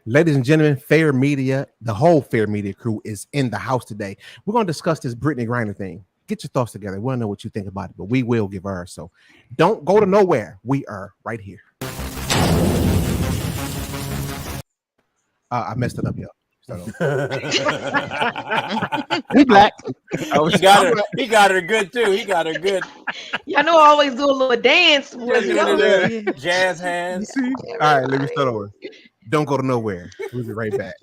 Ladies and gentlemen, Fair Media, the whole Fair Media crew is in the house today. We're going to discuss this Brittney Griner thing. Get your thoughts together. We want to know what you think about it, but we will give ours. So don't go to nowhere. We are right here. I messed it up, y'all. We black. He got her good too. He got her good. Y'all know I always do a little dance. Jazz hands. All right, let me start over. Don't go to nowhere. We'll be right back.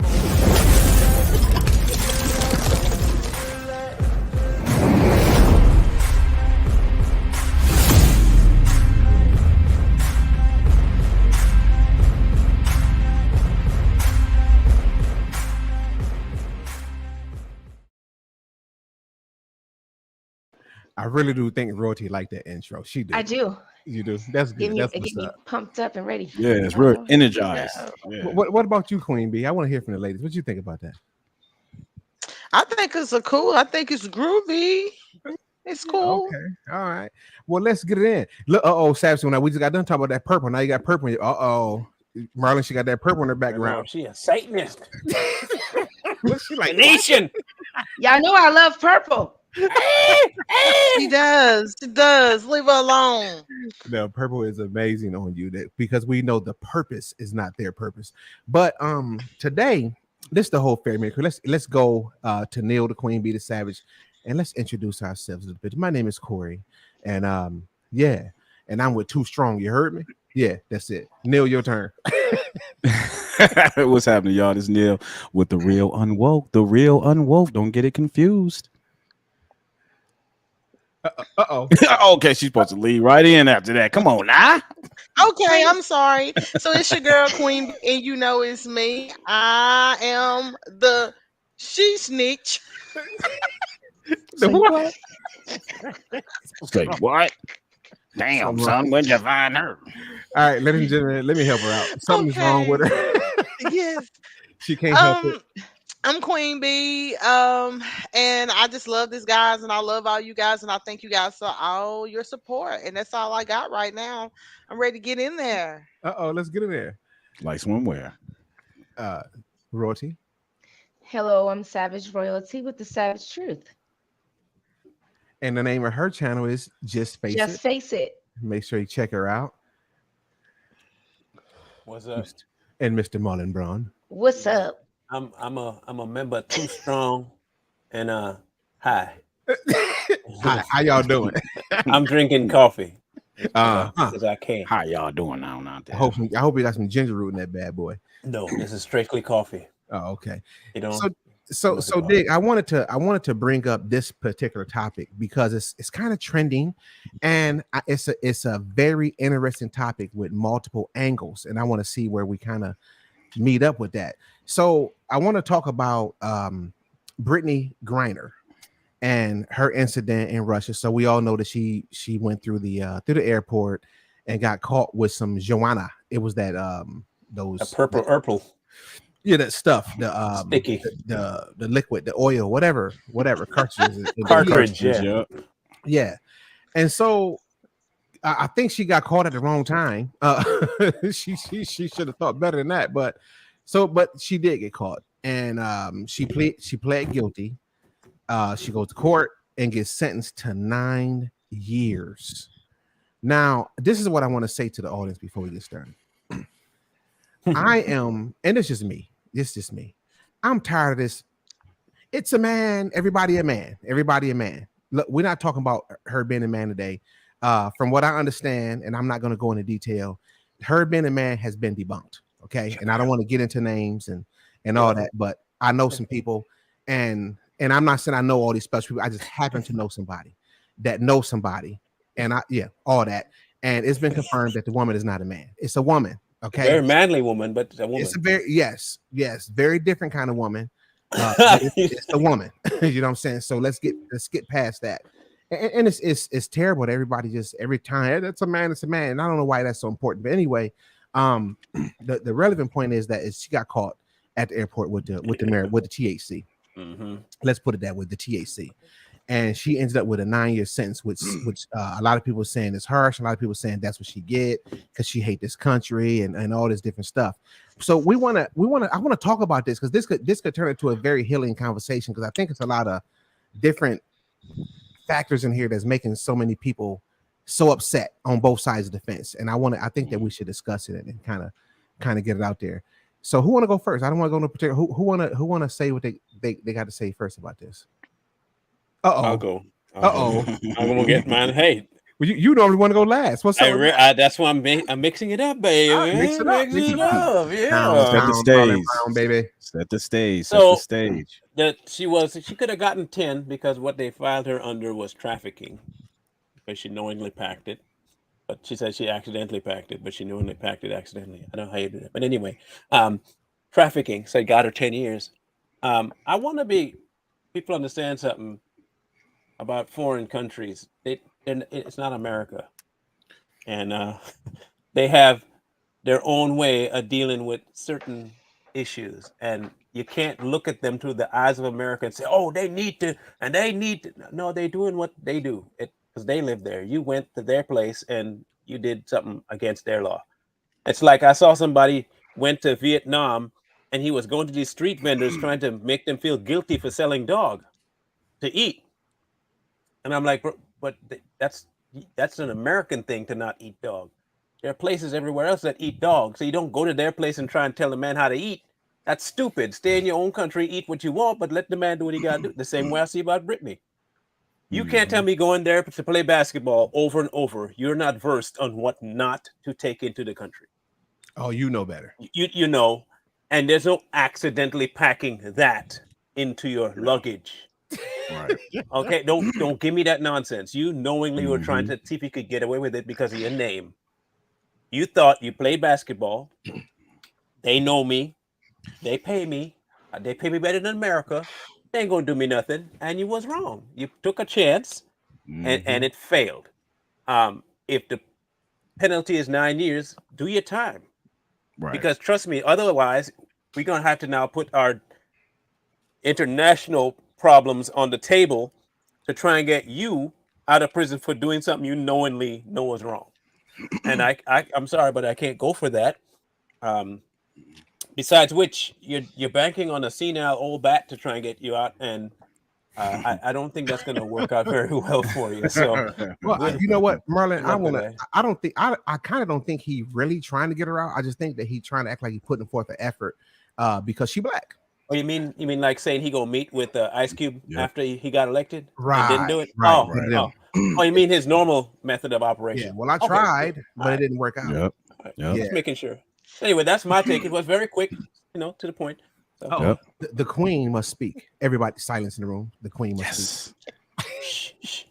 I really do think Royalty liked that intro. She did. I do. You do. That's good. That's get me pumped up and ready. Yeah, it's real energized. Yeah. What about you, Queen Bee? I want to hear from the ladies. What you think about that? I think it's cool. I think it's groovy. It's cool. Okay. All right. Well, let's get it in. Look, Savage, when we just got done talking about that purple. Now you got purple. Marlon, she got that purple in her background. She a Satanist. What's she like? Nation. Y'all know I love purple. She does. She does. Leave her alone. No, purple is amazing on you because we know the purpose is not their purpose. But today, this is the whole Fair Maker. Let's go to Neil, the Queen Bee, the Savage, and let's introduce ourselves a little bit. My name is Corey, and and I'm with Too Strong. You heard me? Yeah, that's it. Neil, your turn. What's happening, y'all? This is Neil with The Real Unwoke. The Real Unwoke. Don't get it confused. Okay, she's supposed to lead right in after that. Come on now. Okay, I'm sorry. So it's your girl Queen, and you know it's me. I am the she snitch. The what? Say what? Damn, son, where'd you find her? All right, ladies and gentlemen, let me help her out. Something's wrong with her. Yes. She can't help it. I'm Queen Bee, and I just love this guys, and I love all you guys, and I thank you guys for all your support, and that's all I got right now. I'm ready to get in there. Let's get in there. Like swimwear. Royalty. Hello, I'm Savage Royalty with the Savage Truth. And the name of her channel is Just Face It. Just Face It. Make sure you check her out. What's up? And Mr. Marlon Braun. What's up? I'm a member of Too Strong, and hi. Hi, how y'all doing? I'm drinking coffee because I can. How y'all doing now out there? I hope you got some ginger root in that bad boy. No, this is strictly coffee. Oh, okay. You know. So Dick, I wanted to bring up this particular topic because it's kind of trending, and it's a very interesting topic with multiple angles, and I want to see where we kind of meet up with that. So I want to talk about Brittney Griner and her incident in Russia. So we all know that she went through the airport and got caught with some Joanna. It was that those purple. Yeah, that stuff, the sticky, the liquid, the oil, whatever cartridges. Cartridge, yeah. And so I think she got caught at the wrong time. She should have thought better than that, but she did get caught, and she pled guilty. She goes to court and gets sentenced to 9 years. Now, this is what I want to say to the audience before we get started. I am, and it's just me. It's just me. I'm tired of this. It's a man. Everybody a man. Everybody a man. Look, we're not talking about her being a man today. From what I understand, and I'm not going to go into detail, her being a man has been debunked. Okay, and I don't want to get into names and all that, but I know some people, and I'm not saying I know all these special people. I just happen to know somebody that knows somebody, and all that, and it's been confirmed that the woman is not a man. It's a woman. Okay, very manly woman, but it's a woman. It's a very different kind of woman. It's a woman. You know what I'm saying? So let's get past that. And it's terrible that everybody just every time it's a man, it's a man. And I don't know why that's so important. But anyway, the relevant point is that she got caught at the airport with the THC. Mm-hmm. Let's put it that way, the THC. and she ended up with a 9-year sentence, which a lot of people are saying is harsh. A lot of people are saying that's what she get because she hate this country and all this different stuff. So I want to talk about this because this could turn into a very healing conversation, because I think it's a lot of different factors in here that's making so many people so upset on both sides of the fence. And I think that we should discuss it and kind of get it out there. So who want to go first? I don't want to go into particular. Who want to say what they got to say first about this? I'll go. I'm gonna get mine. Hey, well, you normally want to go last. What's up? That's why I'm mixing it up, baby. Mix it up. Yeah. Set the stage, baby. Set the stage. So, Set the stage. That she could have gotten 10 because what they filed her under was trafficking, because she knowingly packed it. But she said she accidentally packed it, but she knowingly packed it accidentally. I don't know how you do that, but anyway, trafficking. So it got her 10 years. I want to be people understand something about foreign countries. It's not America, and they have their own way of dealing with certain issues, and you can't look at them through the eyes of America and say, "Oh, they need to," and they need to. No, they're doing what they do because they live there. You went to their place and you did something against their law. It's like I saw somebody went to Vietnam and he was going to these street vendors trying to make them feel guilty for selling dog to eat. And I'm like, but that's an American thing to not eat dog. There are places everywhere else that eat dog. So you don't go to their place and try and tell the man how to eat. That's stupid. Stay in your own country, eat what you want, but let the man do what he got to do. The same way I see about Brittney. You can't tell me going there to play basketball over and over. You're not versed on what not to take into the country. Oh, you know better. You know, and there's no accidentally packing that into your luggage. Right. Okay, don't give me that nonsense. You knowingly were trying to see if you could get away with it because of your name. You thought you played basketball. They know me. They pay me. They pay me better than America. They ain't gonna do me nothing. And you was wrong. You took a chance, and it failed. If the penalty is 9 years, do your time. Right. Because trust me, otherwise we're gonna have to now put our international problems on the table to try and get you out of prison for doing something you knowingly know was wrong. And I'm sorry, but I can't go for that. Besides which, you're banking on a senile old bat to try and get you out, and I don't think that's going to work out very well for you. So, well, you know what, Marlon, I kind of don't think he really trying to get her out. I just think that he trying to act like he's putting forth an effort because she black. Oh, you mean like saying he gonna meet with Ice Cube after he got elected? Right. And didn't do it. Right. Oh, you mean his normal method of operation? Yeah. Well, I tried, but it didn't work out. Yep. Yeah. Just making sure. Anyway, that's my take. It was very quick, to the point. So. The queen must speak. Everybody, silence in the room. The queen must speak.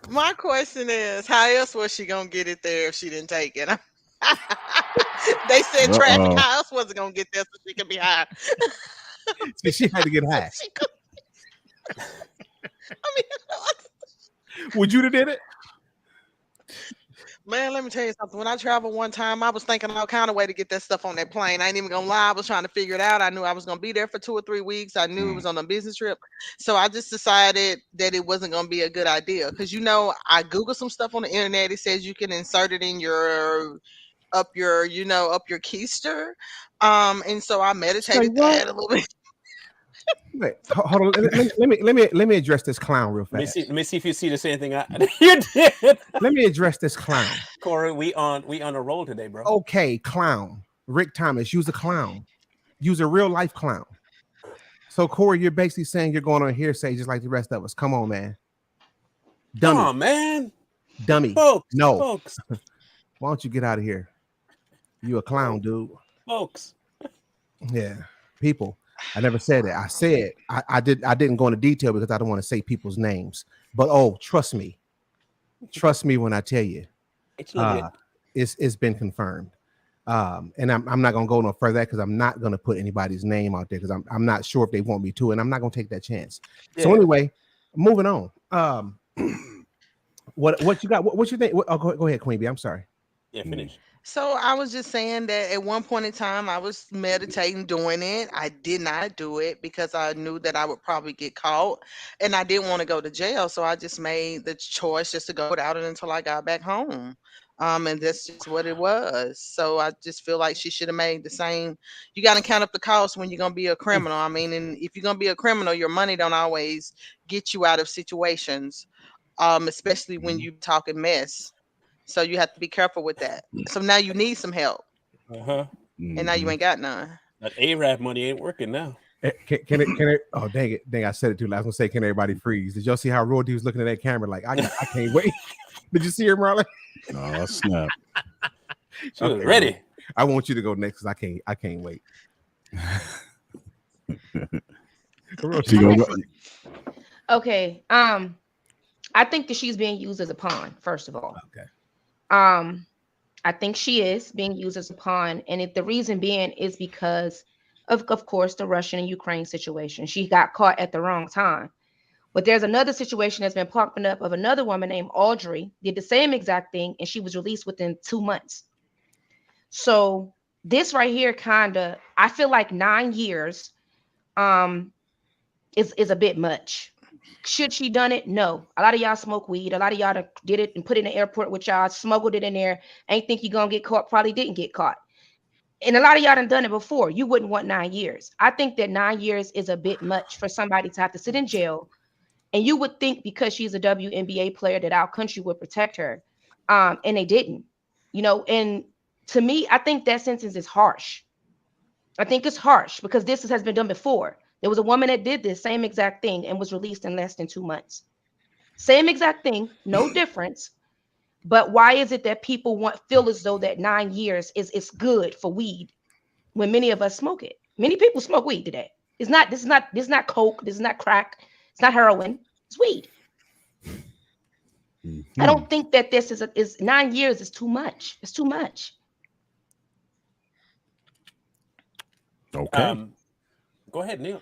My question is, how else was she gonna get it there if she didn't take it? They said traffic. How else was it gonna get there so she could be high? See, she had to get high. Would you have did it? Man, let me tell you something. When I traveled one time, I was thinking all kind of way to get that stuff on that plane. I ain't even gonna lie. I was trying to figure it out. I knew I was gonna be there for 2 or 3 weeks. I knew it was on a business trip. So I just decided that it wasn't gonna be a good idea. Because I Googled some stuff on the internet. It says you can insert it in up your keister. And so I meditated that a little bit. Wait, hold on. Let me address this clown real fast. Let me see if you see the same thing you did. Let me address this clown. Corey, we on a roll today, bro. Okay, clown. Rick Thomas, use a clown. Use a real life clown. So Corey, you're basically saying you're going on hearsay just like the rest of us. Come on, man. Dummy. Come on, man. Dummy. Folks. Why don't you get out of here? You a clown, dude. Folks. Yeah. People. I never said it. I said I didn't go into detail because I don't want to say people's names. But trust me when I tell you, it's been confirmed. And I'm not gonna go no further because I'm not gonna put anybody's name out there because I'm not sure if they want me to, and I'm not gonna take that chance. Yeah. So anyway, moving on. What you got? What you think? Go ahead, Queen Bee. I'm sorry. Yeah, finish. So I was just saying that at one point in time, I was meditating doing it. I did not do it because I knew that I would probably get caught, and I didn't want to go to jail. So I just made the choice just to go without it until I got back home. And that's just what it was. So I just feel like she should have made the same. You got to count up the cost when you're gonna be a criminal. I mean, and if you're gonna be a criminal, your money don't always get you out of situations. Especially when you talking mess. So you have to be careful with that. So now you need some help, Uh-huh. and now you ain't got none. That Arab money ain't working now. Can it? Oh dang it! Dang, I said it too loud. I was gonna say, can everybody freeze? Did y'all see how Roy D was looking at that camera like I can't wait? Did you see her, Marlon? Oh snap! She was ready. I want you to go next because I can't wait. Okay. I think that she's being used as a pawn, first of all. Okay. I think she is being used as a pawn, and the reason being is because of course, the Russian and Ukraine situation. She got caught at the wrong time. But there's another situation that's been popping up of another woman named Audrey, did the same exact thing, and she was released within 2 months. So this right here, I feel like 9 years is a bit much. Should she done it? No. A lot of y'all smoke weed. A lot of y'all did it and put it in the airport with y'all, smuggled it in there. Ain't think you gonna get caught, probably didn't get caught. And a lot of y'all done it before. You wouldn't want 9 years. I think that 9 years is a bit much for somebody to have to sit in jail. And you would think because she's a WNBA player that our country would protect her. And they didn't. And to me, I think that sentence is harsh. I think it's harsh because this has been done before. There was a woman that did this same exact thing and was released in less than 2 months. Same exact thing, no difference. But why is it that people feel as though that 9 years is good for weed when many of us smoke it? Many people smoke weed today. This is not coke. This is not crack. It's not heroin. It's weed. I don't think that this is 9 years is too much. It's too much. Okay. Go ahead, Neil.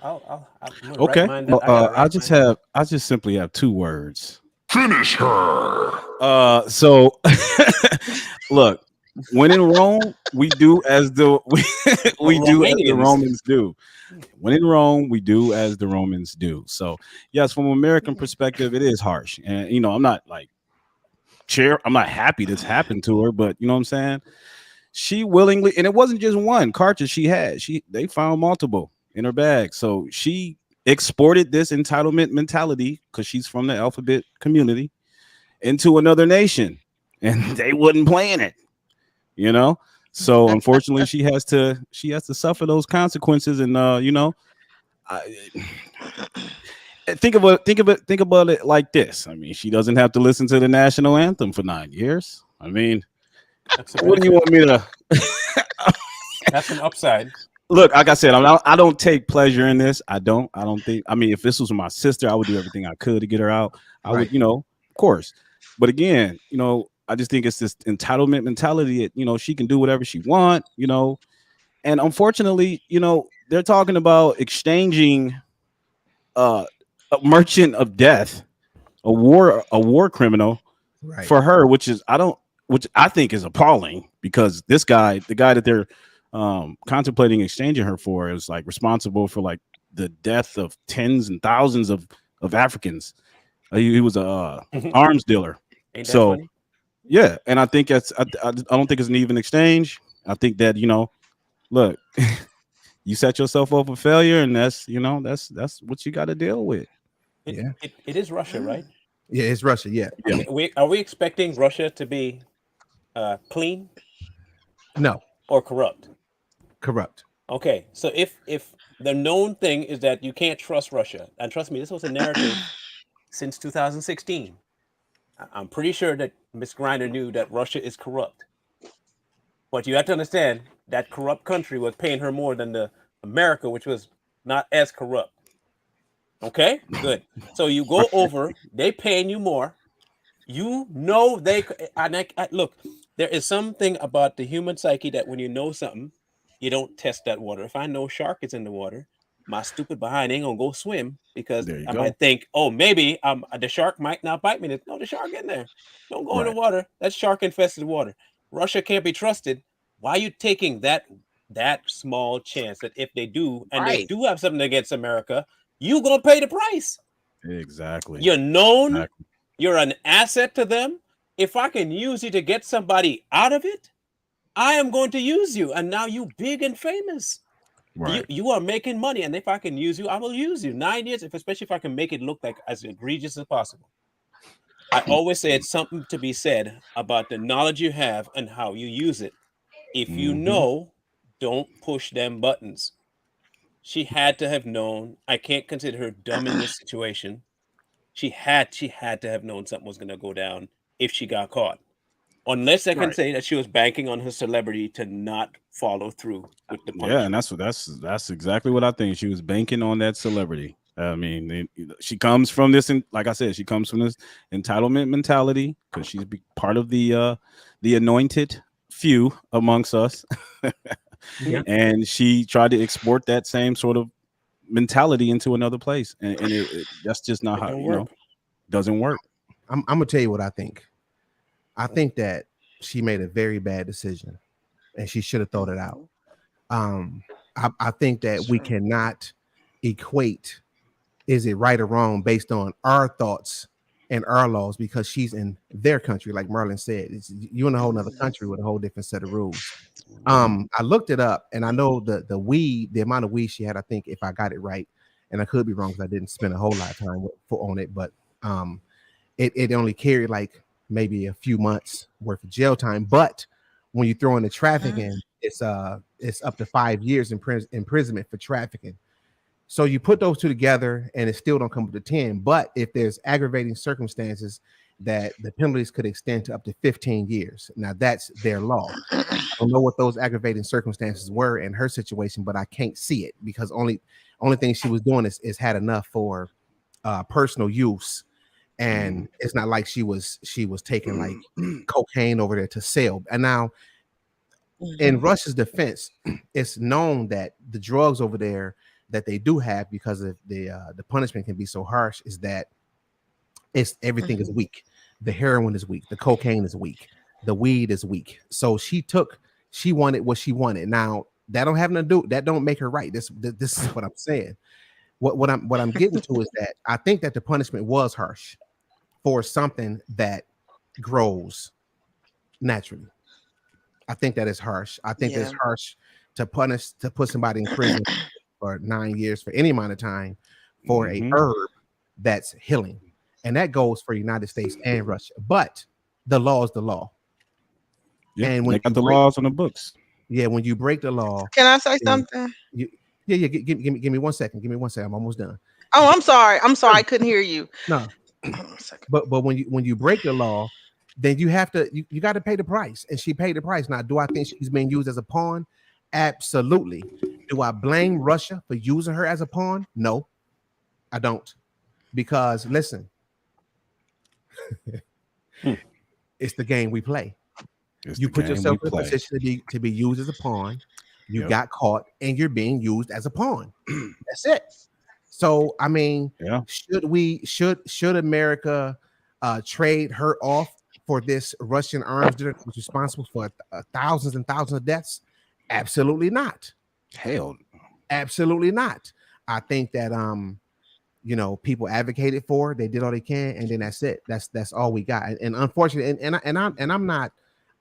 Okay. I just simply have 2 words. Finish her. So look, when in Rome, we do as the Romans do. When in Rome, we do as the Romans do. So yes, from an American perspective, it is harsh. And I'm not I'm not happy this happened to her, but you know what I'm saying? She willingly, and it wasn't just one cartridge she had. They found multiple in her bag. So she exported this entitlement mentality because she's from the alphabet community into another nation, and they wasn't playing it, So unfortunately, she has to suffer those consequences, and think about it like this. I mean, she doesn't have to listen to the national anthem for 9 years. I mean, what do you want me to? That's an upside. Look, like I said, I don't take pleasure in this. I don't think. I mean, if this was my sister, I would do everything I could to get her out. I would, of course. But again, I just think it's this entitlement mentality that, she can do whatever she want, and unfortunately, they're talking about exchanging a merchant of death, a war criminal for her, which I think is appalling because the guy that they're contemplating exchanging her for is responsible for the death of tens and thousands of Africans. He was a arms dealer. Ain't that funny? Yeah, and I think I don't think it's an even exchange. I think that look, you set yourself up for failure, and that's what you got to deal with. It is Russia, right? Yeah, it's Russia. Yeah. Are we expecting Russia to be clean? No. Or corrupt? Corrupt. Okay, so if the known thing is that you can't trust Russia, and trust me, this was a narrative since 2016. I'm pretty sure that Ms. Griner knew that Russia is corrupt. But you have to understand that corrupt country was paying her more than the America, which was not as corrupt. Okay, good. So you go over, they paying you more. Look, there is something about the human psyche that when you know something, you don't test that water. If I know shark is in the water, my stupid behind ain't gonna go swim because I might think, oh, maybe the shark might not bite me. No, the shark in there. Don't go in the water. That's shark infested water. Russia can't be trusted. Why are you taking that small chance that if they do, and they do have something against America, you gonna pay the price? Exactly. You're known. You're an asset to them. If I can use you to get somebody out of it, I am going to use you. And now you big and famous. Right. You are making money. And if I can use you, I will use you. 9 years, especially if I can make it look like as egregious as possible. I always say it's something to be said about the knowledge you have and how you use it. If you know, don't push them buttons. She had to have known. I can't consider her dumb in this situation. She had to have known something was going to go down if she got caught. Unless I can say that she was banking on her celebrity to not follow through with the punishment. Yeah, and that's exactly what I think. She was banking on that celebrity. I mean, she comes from this, and like I said, she comes from this entitlement mentality because she's part of the anointed few amongst us. And she tried to export that same sort of mentality into another place, and that's just not how doesn't work. I'm gonna tell you what I think. I think that she made a very bad decision, and she should have thought it out. I think that we cannot equate is it right or wrong based on our thoughts and our laws, because she's in their country, like Marlon said. You're in a whole other country with a whole different set of rules. I looked it up, and I know the amount of weed she had. I think if I got it right, and I could be wrong because I didn't spend a whole lot of time on it, but it only carried like maybe a few months worth of jail time. But when you throw in the trafficking, it's up to 5 years imprisonment for trafficking. So you put those two together, and it still don't come up to 10. But if there's aggravating circumstances, that the penalties could extend to up to 15 years. Now that's their law. I don't know what those aggravating circumstances were in her situation, but I can't see it because only thing she was doing is had enough for personal use. And it's not like she was taking like cocaine over there to sell. And now, in Russia's defense, it's known that the drugs over there that they do have, because of the punishment can be so harsh, is that everything is weak. The heroin is weak. The cocaine is weak. The weed is weak. So she wanted what she wanted. Now that don't make her right. This is what I'm saying. What I'm getting to is that I think that the punishment was harsh for something that grows naturally. I think that is harsh. I think it's harsh to put somebody in prison for 9 years for any amount of time for a herb that's healing. And that goes for United States and Russia. But the law is the law. Yeah, and when they got the laws on the books. Yeah, when you break the law. Can I say something? Give me 1 second. Give me 1 second. I'm almost done. Oh, I'm sorry. I couldn't hear you. No. But when you break the law, then you have to you got to pay the price. And she paid the price. Now, do I think she's being used as a pawn? Absolutely. Do I blame Russia for using her as a pawn? No, I don't. Because listen, it's the game we play. You put yourself in a position to be used as a pawn. You got caught, and you're being used as a pawn. That's it. So I mean, should America trade her off for this Russian arms dealer who's responsible for thousands and thousands of deaths? Absolutely not. Hell, absolutely not. I think that people advocated for, they did all they can, and then that's it. That's all we got. And unfortunately, and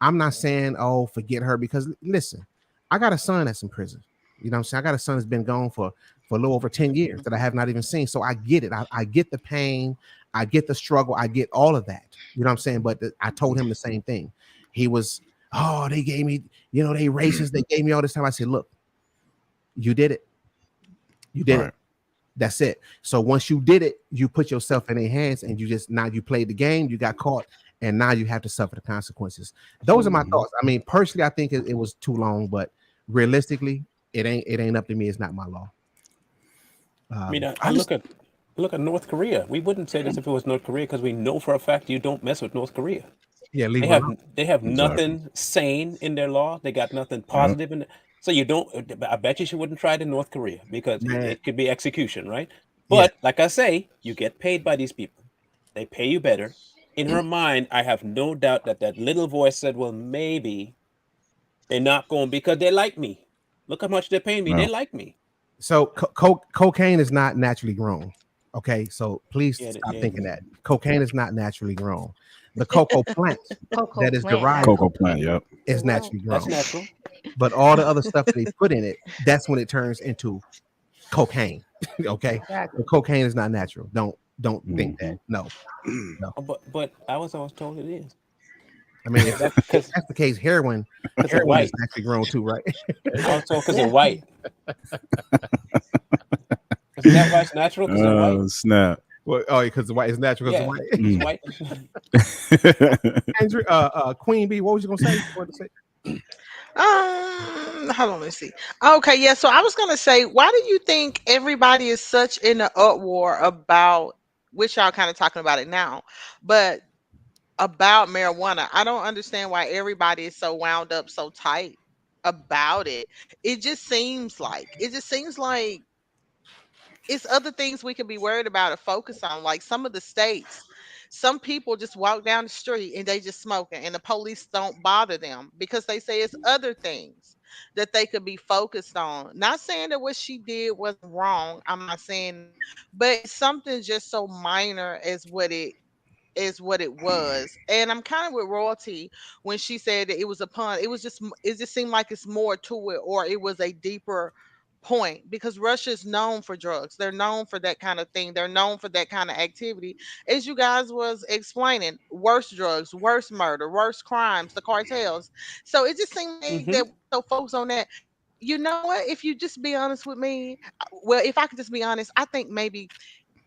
I'm not saying, oh, forget her, because listen, I got a son that's in prison. You know what I'm saying? I got a son that's been gone for a little over 10 years that I have not even seen. So I get it. I get the pain. I get the struggle. I get all of that. You know what I'm saying? But I told him the same thing. He was, oh, they gave me, they racist. They gave me all this time. I said, look, you did it. You did it. That's it. So once you did it, you put yourself in their hands, and now you played the game, you got caught, and now you have to suffer the consequences. Those are my thoughts. I mean, personally, I think it was too long, but realistically, it ain't up to me. It's not my law. I mean, I look at North Korea. We wouldn't say this if it was North Korea, because we know for a fact you don't mess with North Korea. Yeah, they have nothing sane in their law. They got nothing positive in it. So you don't. I bet you she wouldn't try it in North Korea, because it could be execution, right? But like I say, you get paid by these people. They pay you better. in her mind, I have no doubt that that little voice said, well, maybe they're not going because they like me. Look how much they're paying me. No. They like me. So cocaine is not naturally grown. Okay, so please Yeah, stop yeah. thinking that cocaine is not naturally grown. The cocoa plant Cocoa that is plant, derived Cocoa plant. Yep. is You're right. naturally That's grown. natural. But all the other stuff that they put in it, that's when it turns into cocaine. Okay, Exactly. but cocaine is not natural. Don't think that. No. Oh, but I was always told it is. I mean, if that's Because the case, heroin it's is white. naturally grown too, right? I was told because Yeah. it's white. Isn't that why it's natural? Because they're white. Snap. Well, oh, because the white is natural. Because Yeah, white. it's white. Andrew, Queen Bee, what was you gonna say? You wanted to say? Hold on, let's see. Okay, yeah. So I was gonna say, why do you think everybody is such in an uproar about, which y'all kind of talking about it now, but about marijuana? I don't understand why everybody is so wound up, so tight about it. It just seems like it's other things we could be worried about or focus on. Like some of the states, some people just walk down the street and they just smoking, and the police don't bother them because they say it's other things that they could be focused on. Not saying that what she did was wrong. I'm not saying, but it's something just so minor as what it was. And I'm kind of with Royalty when she said that it was a pun. It just seemed like it's more to it, or it was a deeper point, because Russia is known for drugs. They're known for that kind of thing. They're known for that kind of activity. As you guys was explaining, worse drugs, worse murder, worse crimes, the cartels. So it just seemed like Hmm. that so focused on that. You know what? If you just be honest with me, well, if I could just be honest, I think maybe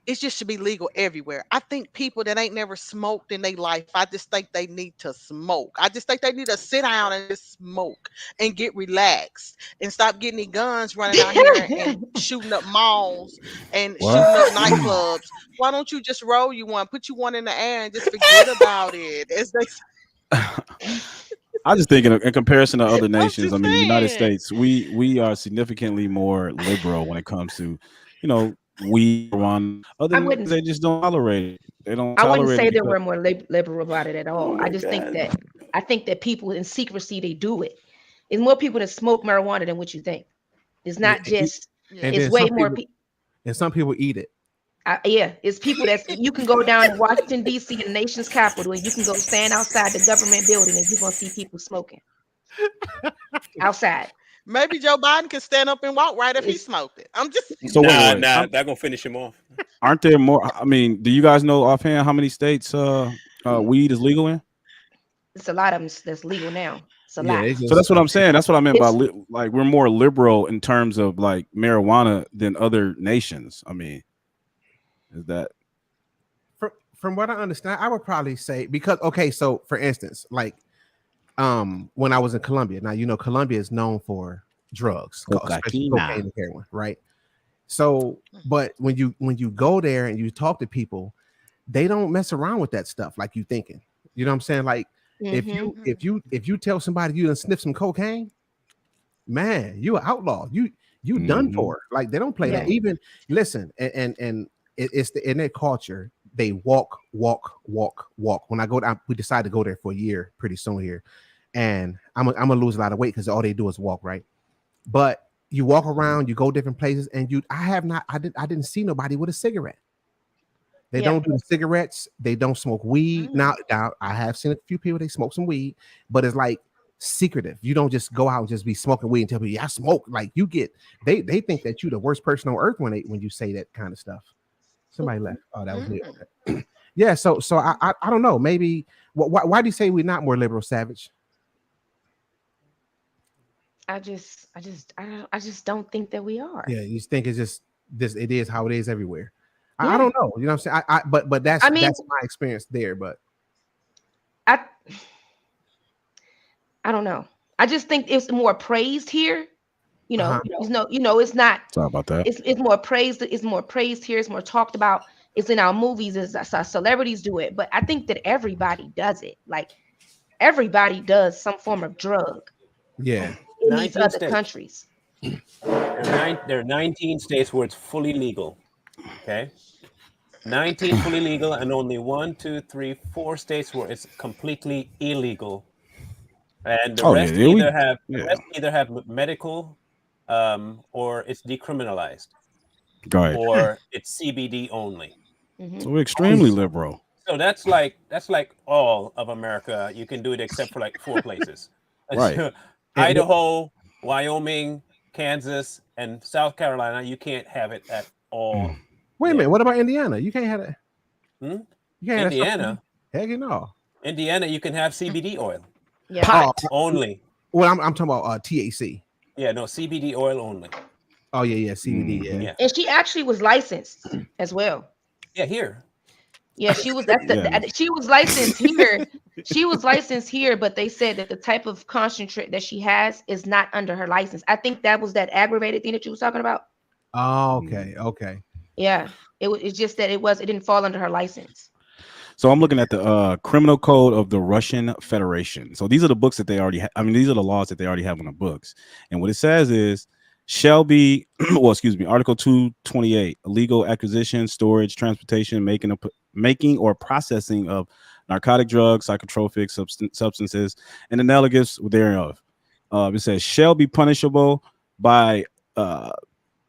it just should be legal everywhere. I think people that ain't never smoked in their life, I just think they need to smoke. I just think they need to sit down and just smoke and get relaxed and stop getting these guns running out here and shooting up malls and What? shooting up nightclubs. Why don't you just roll you one, put you one in the air and just forget about it? As they I just think in comparison to other I'm nations, just I mean, the United saying. States, we are significantly more liberal when it comes to, we on other I nations, wouldn't they just don't tolerate it. They don't I wouldn't tolerate say it that because we're more liberal about it at Oh all. my God. I think that people in secrecy they do it. It's more people that smoke marijuana than what you think. It's Yeah, not just. and Yeah. It's then way more people. some people eat it. Yeah, it's people that you can go down in Washington D.C., the nation's capital, and you can go stand outside the government building, and you're gonna see people smoking outside. Maybe Joe Biden can stand up and walk right if he It's smoked it. I'm just so Nah, wait. that gonna finish him off. Aren't there more? I mean, do you guys know offhand how many states weed is legal in? it's a lot of them that's legal now. It's a Yeah, lot. it's So just that's what I'm saying. That's what I meant by It's like we're more liberal in terms of like marijuana than other nations. I mean, is that from what I understand, I would probably say because okay, so for instance, like when I was in Colombia, now you know Colombia is known for drugs, especially cocaine? cocaine and heroin, right? So, but when you go there and you talk to people, they don't mess around with that stuff like you thinking. You know what I'm saying? Like mhm. if you tell somebody you done sniff some cocaine, man, you an outlaw. You done for. Like they don't play Yeah. that. Even listen, and it's the in their culture. They walk. When I go down, we decided to go there for a year pretty soon here, and I'm gonna lose a lot of weight because all they do is walk, right? But you walk around, you go different places, and I didn't see nobody with a cigarette. They Yeah. don't do the cigarettes. They don't smoke weed. Now I have seen a few people they smoke some weed, but it's like secretive. You don't just go out and just be smoking weed and tell people, yeah, I smoke. Like you get they think that you're the worst person on earth when you say that kind of stuff. Somebody left. Oh, that was me. Okay. Yeah. So I don't know. Maybe why do you say we're not more liberal, Savage? I just don't think that we are. Yeah, you think it's just this. It is how it is everywhere. I Yeah. don't know. You know what I'm saying? But I mean, that's my experience there. But I I don't know. I just think it's more praised here. uh-huh. It's not. Sorry about that. It's more praised. It's more praised here. It's more talked about. It's in our movies. It's our celebrities do it. But I think that everybody does it. Like everybody does some form of drug Yeah. in these 19 other states. countries. There are 19 states where it's fully legal. Okay. 19 fully legal, and only 1, 2, 3, 4 states where it's completely illegal. And the rest either have medical, or it's decriminalized, Right. or it's CBD only. So we're extremely liberal. So that's like all of America. You can do it except for like 4 places. Right. Idaho, Wyoming, Kansas, and South Carolina. You can't have it at all. Wait a minute. What about Indiana? You can't have it. You can't have Indiana. Heck, no. Indiana, you can have CBD oil. Yeah. Pot only. Well, I'm talking about THC. Yeah, no, CBD oil only. Oh yeah, CBD. Yeah. And she actually was licensed as well. Yeah, here. Yeah, she was. She was licensed here. She was licensed here, but they said that the type of concentrate that she has is not under her license. I think that was that aggravated thing that you was talking about. Oh, okay. Yeah, it's just that it didn't fall under her license. So I'm looking at the criminal code of the Russian Federation. So these are the books that they already these are the laws that they already have on the books. And what it says is shall be, Article 228, illegal acquisition, storage, transportation, making or processing of narcotic drugs, psychotropic substances, and analogues thereof. It says shall be punishable by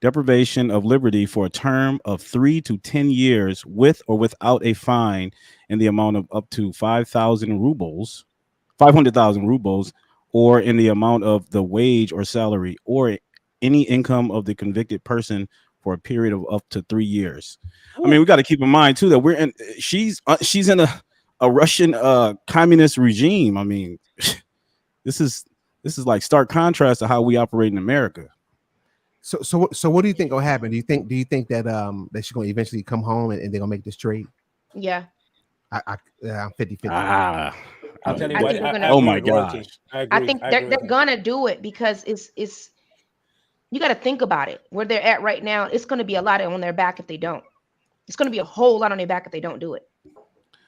deprivation of liberty for a term of 3 to 10 years with or without a fine in the amount of up to 500,000 rubles, or in the amount of the wage or salary or any income of the convicted person for a period of up to 3 years. Ooh. I mean, we got to keep in mind too that she's in a Russian communist regime. I mean, this is like stark contrast to how we operate in America. So what do you think will happen? Do you think that that she's going to eventually come home and they're going to make this trade? Yeah. I'm 50-50. I'll tell you what. Oh my gosh. I think they're gonna do it because it's you got to think about it. Where they're at right now, it's going to be a lot on their back if they don't. It's going to be a whole lot on their back if they don't do it.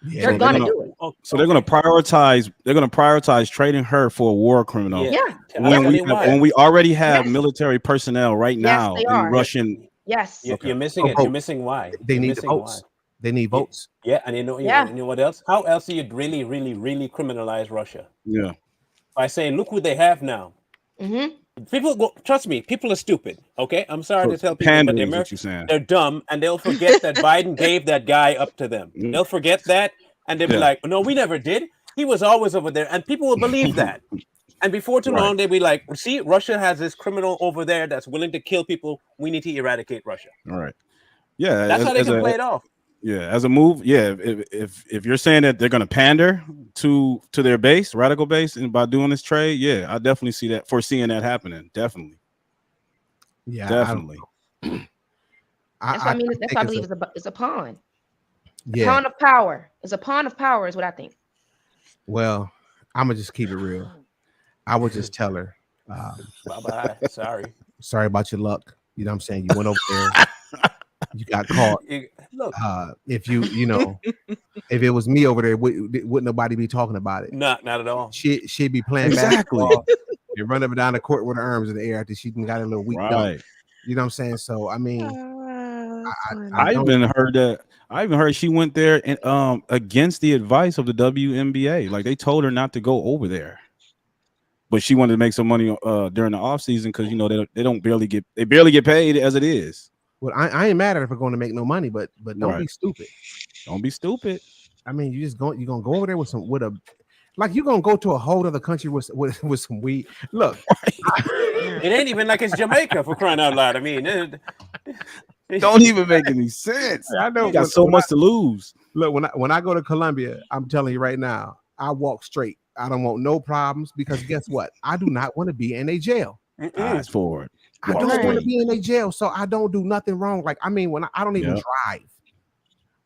Yeah, they're gonna do it. So they're gonna prioritize. They're gonna prioritize trading her for a war criminal. Yeah. When we already have military personnel right now in Russian. Yes. You're missing it. You're missing why. They need votes. They need votes. Yeah, and you know what else? How else do you really, really, really criminalize Russia? Yeah. By saying, look what they have now. People trust me. People are stupid. Okay, I'm sorry to tell people, but they're dumb, and they'll forget that Biden gave that guy up to them. They'll forget that, and they'll be like, "No, we never did. He was always over there," and people will believe that. And before too long, they'll be like, "See, Russia has this criminal over there that's willing to kill people. We need to eradicate Russia." All right. Yeah, that's how they can play it off. Yeah, as a move, yeah. If you're saying that they're going to pander to their base, radical base, and by doing this trade, yeah, I definitely see that, foreseeing that happening. Definitely. Yeah, definitely. That's what I mean. That's what I believe is a pawn. Yeah, pawn of power. It's a pawn of power, is what I think. Well, I'm gonna just keep it real. I would just tell her, bye. Sorry about your luck. You know what I'm saying? You went over there. You got caught. If if it was me over there, wouldn't nobody be talking about it? Not at all. She'd be playing basketball and run up and down the court with her arms in the air after she got a little weak dunk. You know what I'm saying? So I mean, I even heard she went there and against the advice of the WNBA. Like they told her not to go over there, but she wanted to make some money during the off season because they barely get paid as it is. Well, I ain't mad at her for going to make no money, but don't be stupid. Don't be stupid. I mean, you're gonna go over there with you're gonna go to a whole other country with some weed. Look, it ain't even like it's Jamaica, for crying out loud. I mean, it don't even make any sense. I know you got so much to lose. Look, when I go to Colombia, I'm telling you right now, I walk straight. I don't want no problems because guess what? I do not want to be in a jail. Eyes forward. I don't want to be in a jail, so I don't do nothing wrong. Like, I mean, when I don't even drive,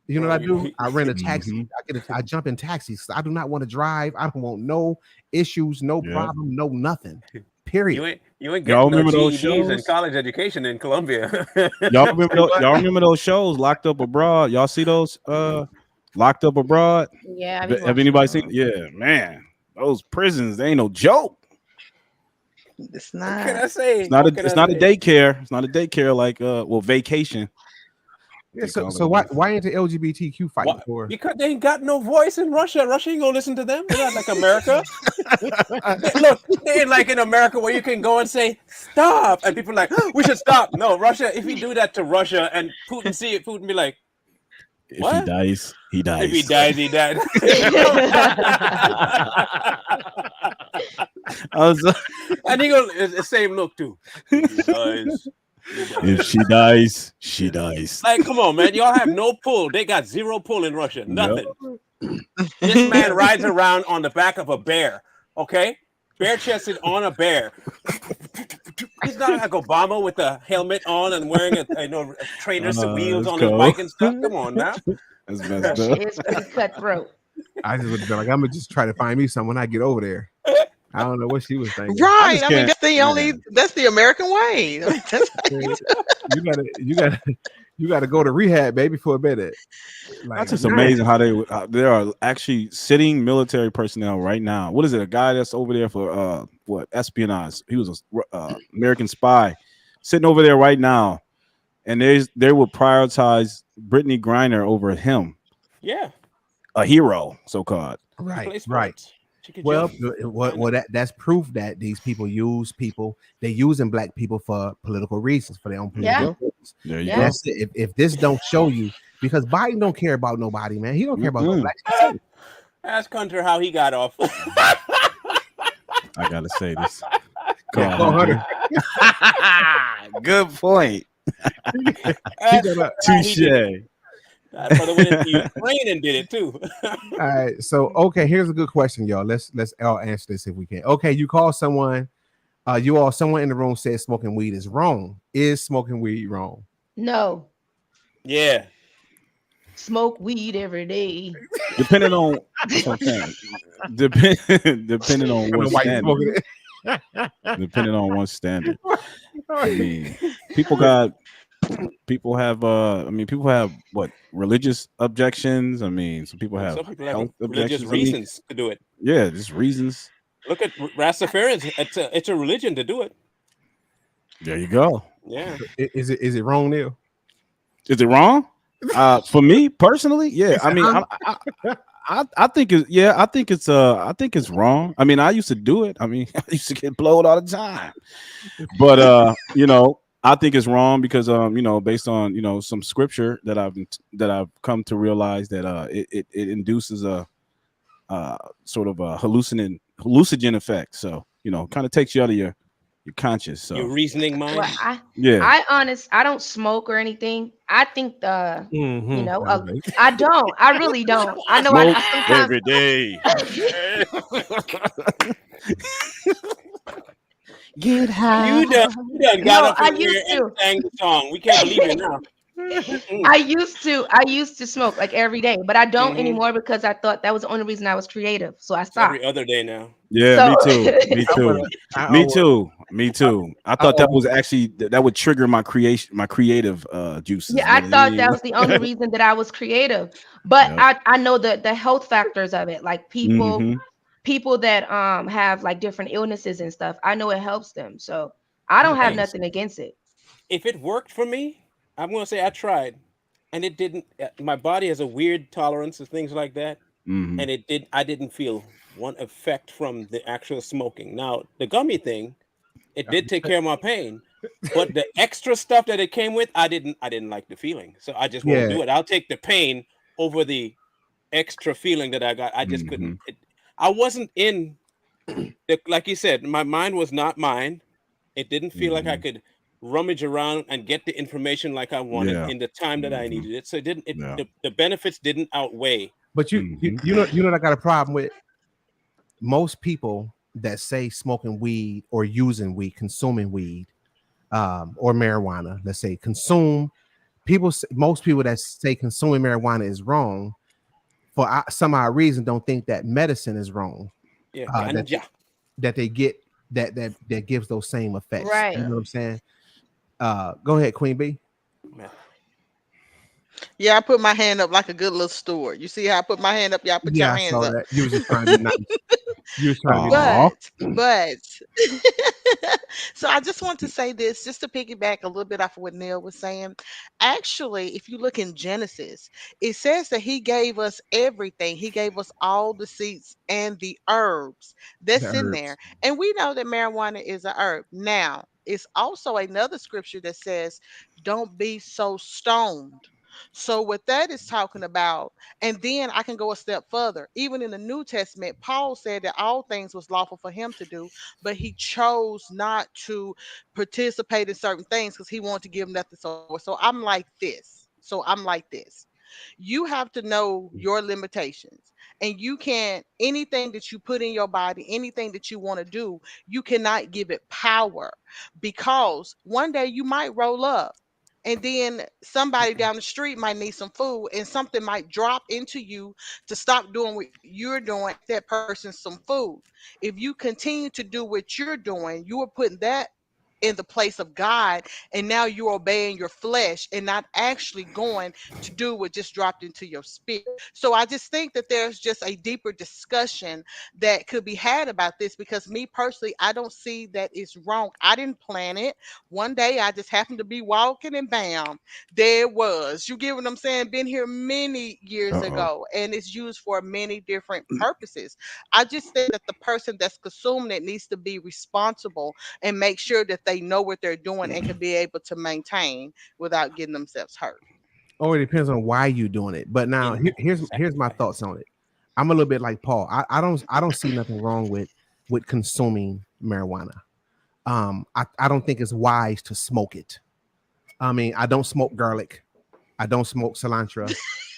you know what I do? I rent a taxi. I jump in taxis. I do not want to drive. I don't want no issues, no problem, no nothing. Period. You ain't getting no GEDs and college education in Colombia. y'all remember those shows, Locked Up Abroad? Y'all see those? Locked Up Abroad. Yeah. Have anybody seen? Yeah, man, those prisons, they ain't no joke. It's not. What can I say? It's not a daycare. It's not a daycare like vacation. Yeah, so why ain't the LGBTQ fighting for? Because they ain't got no voice in Russia. Russia ain't gonna listen to them. They're not like America. Look, they ain't like in America where you can go and say stop, and people are like, oh, we should stop. No, Russia. If you do that to Russia and Putin see it, Putin be like, if he dies, he dies. If he dies, he dies. And he goes the same look too. If she dies, she dies. Like, come on, man. Y'all have no pull. They got zero pull in Russia. Nothing. This man rides around on the back of a bear. Okay? Bare chested on a bear. He's not like Obama with a helmet on and wearing a trainer's wheels on his bike and stuff. Come on now. That's messed up. It's pretty cutthroat. I just would be like, I'm gonna just try to find me someone when I get over there. I don't know what she was thinking. Right. I mean, that's the American way. You gotta go to rehab, baby, for a minute. Like, that's just amazing how there are actually sitting military personnel right now. What is it? A guy that's over there for espionage? He was a American spy sitting over there right now, and they will prioritize Brittney Griner over him. Yeah, a hero, so called. Right. Well, that's proof that these people use people. They're using black people for political reasons, for their own political reasons. There you go. That's it. If this don't show you, because Biden don't care about nobody, man. He don't care about no black people. Ask Hunter how he got off. I gotta say this. Hunter. Good point. Touche. Brother went into Ukraine and did it too. All right, so okay, here's a good question, y'all. Let's all answer this if we can. Okay, you call someone, someone in the room says smoking weed is wrong. Is smoking weed wrong? No. Yeah. Smoke weed every day. Depending on depending on what standard. Depending on one standard. I mean, people have what, religious objections. I mean, some people have religious reasons to do it. Yeah, just reasons. Look at Rastafarians. It's a religion to do it. There you go. Yeah. Is it wrong, Neil? Is it wrong? For me personally, yeah. I mean, I think it's wrong. I mean, I used to do it. I mean, I used to get blowed all the time. But I think it's wrong because based on some scripture that I've come to realize that it induces a sort of a hallucinogen effect. So kind of takes you out of your conscious. So your reasoning mind. Well, I don't smoke or anything. I think I don't. I really don't. I know smoke I every day. Get high. You done got up here and sang the song. We can't believe it now. I used to smoke like every day, but I don't anymore because I thought that was the only reason I was creative. So I stopped. Every other day now. Yeah, me too. Me too. I thought that was actually that would trigger my creative juices. Yeah, I thought that was the only reason that I was creative. But I know the health factors of it, like people that have like different illnesses and stuff. I know it helps them. So I don't have nothing against it. If it worked for me, I'm going to say I tried, and it didn't. My body has a weird tolerance to things like that, and I didn't feel one effect from the actual smoking. Now, the gummy thing, it did take care of my pain, but the extra stuff that it came with, I didn't like the feeling. So I just won't do it. I'll take the pain over the extra feeling that I got. I just couldn't. I wasn't in, like you said, my mind was not mine. It didn't feel like I could rummage around and get the information like I wanted in the time that I needed it. So it didn't. The benefits didn't outweigh. But you know what I got a problem with? Most people that say smoking weed or using weed, consuming weed, or marijuana, let's say most people that say consuming marijuana is wrong for some odd reason don't think that medicine is wrong. That they get that gives those same effects. Right. You know what I'm saying? Go ahead, Queen B. Yeah, I put my hand up like a good little steward. You see how I put my hand up? Y'all put Yeah, your I hands saw up. that. You was just trying to be nice. You was trying to be nice. Aw. But so I just want to say this just to piggyback a little bit off of what Neil was saying. Actually, if you look in Genesis, it says that he gave us everything. He gave us all the seeds and the herbs The that's in there. herbs. And we know that marijuana is a herb. Now, it's also another scripture that says, don't be so stoned. So what that is talking about, and then I can go a step further. Even in the New Testament, Paul said that all things was lawful for him to do, but he chose not to participate in certain things because he wanted to give nothing so. So I'm like this. You have to know your limitations, and you can't anything that you put in your body, anything that you want to do, you cannot give it power, because one day you might roll up and then somebody down the street might need some food and something might drop into you to stop doing what you're doing, that person some food. If you continue to do what you're doing, you are putting that in the place of God, and now you're obeying your flesh and not actually going to do what just dropped into your spirit. So I just think that there's just a deeper discussion that could be had about this, because me personally, I don't see that it's wrong. I didn't plan it. One day I just happened to be walking and bam, there it was. You get what I'm saying? Been here many years Uh-oh. ago, and it's used for many different purposes. I just think that the person that's consuming it needs to be responsible and make sure that they know what they're doing and can be able to maintain without getting themselves hurt. Or it depends on why you're doing it. But now In here's my sacrifice. thoughts on it. I'm a little bit like Paul. I don't see nothing wrong with consuming marijuana. I don't think it's wise to smoke it. I mean, I don't smoke garlic. I don't smoke cilantro.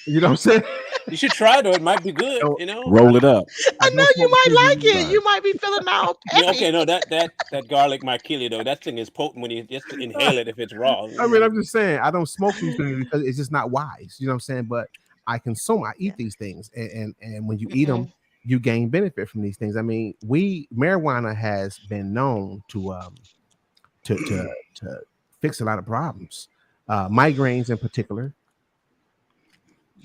You know what I'm saying? You should try though. It might be good. So, You know. Roll it up. I I know don't you smoke might like cigarettes. it. You might be feeling all No, peppy. okay, no, that garlic might kill you though. That thing is potent when you just inhale it if it's raw. I mean, I'm just saying I don't smoke these things because it's just not wise. You know what I'm saying? But I Yeah. eat these things, and when you eat them, Mm-mm. you gain benefit from these things. I mean, marijuana has been known to to to fix a lot of problems, migraines in particular,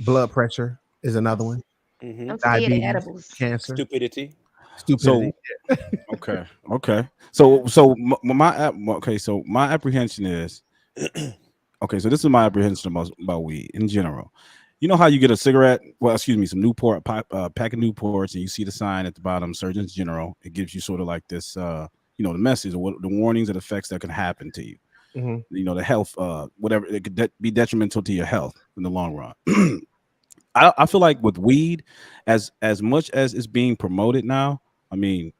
blood pressure is another one, Mm-hmm. I'm scared of diabetes, edibles. cancer, Stupidity. stupidity. So okay. So my apprehension is okay. So this is my apprehension about weed in general. You know how you get a cigarette? Well, excuse me, some Newport pack of Newports, and you see the sign at the bottom, Surgeons General. It gives you sort of like this, the message or what the warnings and effects that can happen to you. Mhm. The health, whatever it could be detrimental to your health in the long run. I feel like with weed, as much as it's being promoted now, I mean,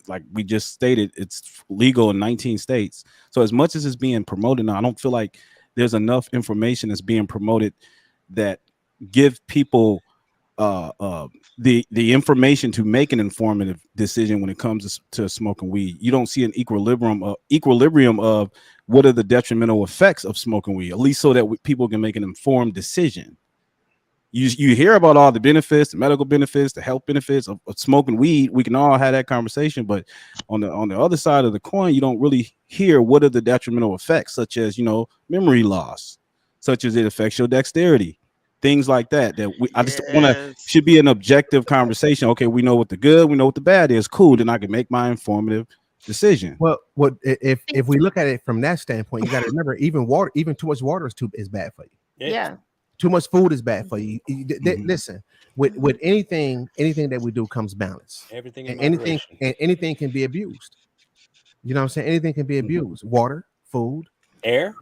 like we just stated, it's legal in 19 states. So as much as it's being promoted now, I don't feel like there's enough information that's being promoted that give people the information to make an informative decision when it comes to smoking weed. You don't see an equilibrium of what are the detrimental effects of smoking weed, at least so that people can make an informed decision. You hear about all the benefits, the medical benefits, the health benefits of smoking weed. We can all have that conversation, but on the other side of the coin, you don't really hear what are the detrimental effects, such as memory loss, such as it affects your dexterity, things like that. I just want to Yes. should be an objective conversation. Okay, we know what the good, we know what the bad is. Cool, then I can make my informative decision. Well, if we look at it from that standpoint, you got to remember, even too much water is bad for you. Yeah. Too much food is bad for you. Mhm. Listen, with anything that we do comes balance. Everything And in anything moderation. and anything can be abused. You know what I'm saying? Anything can be abused. Water, food, Air.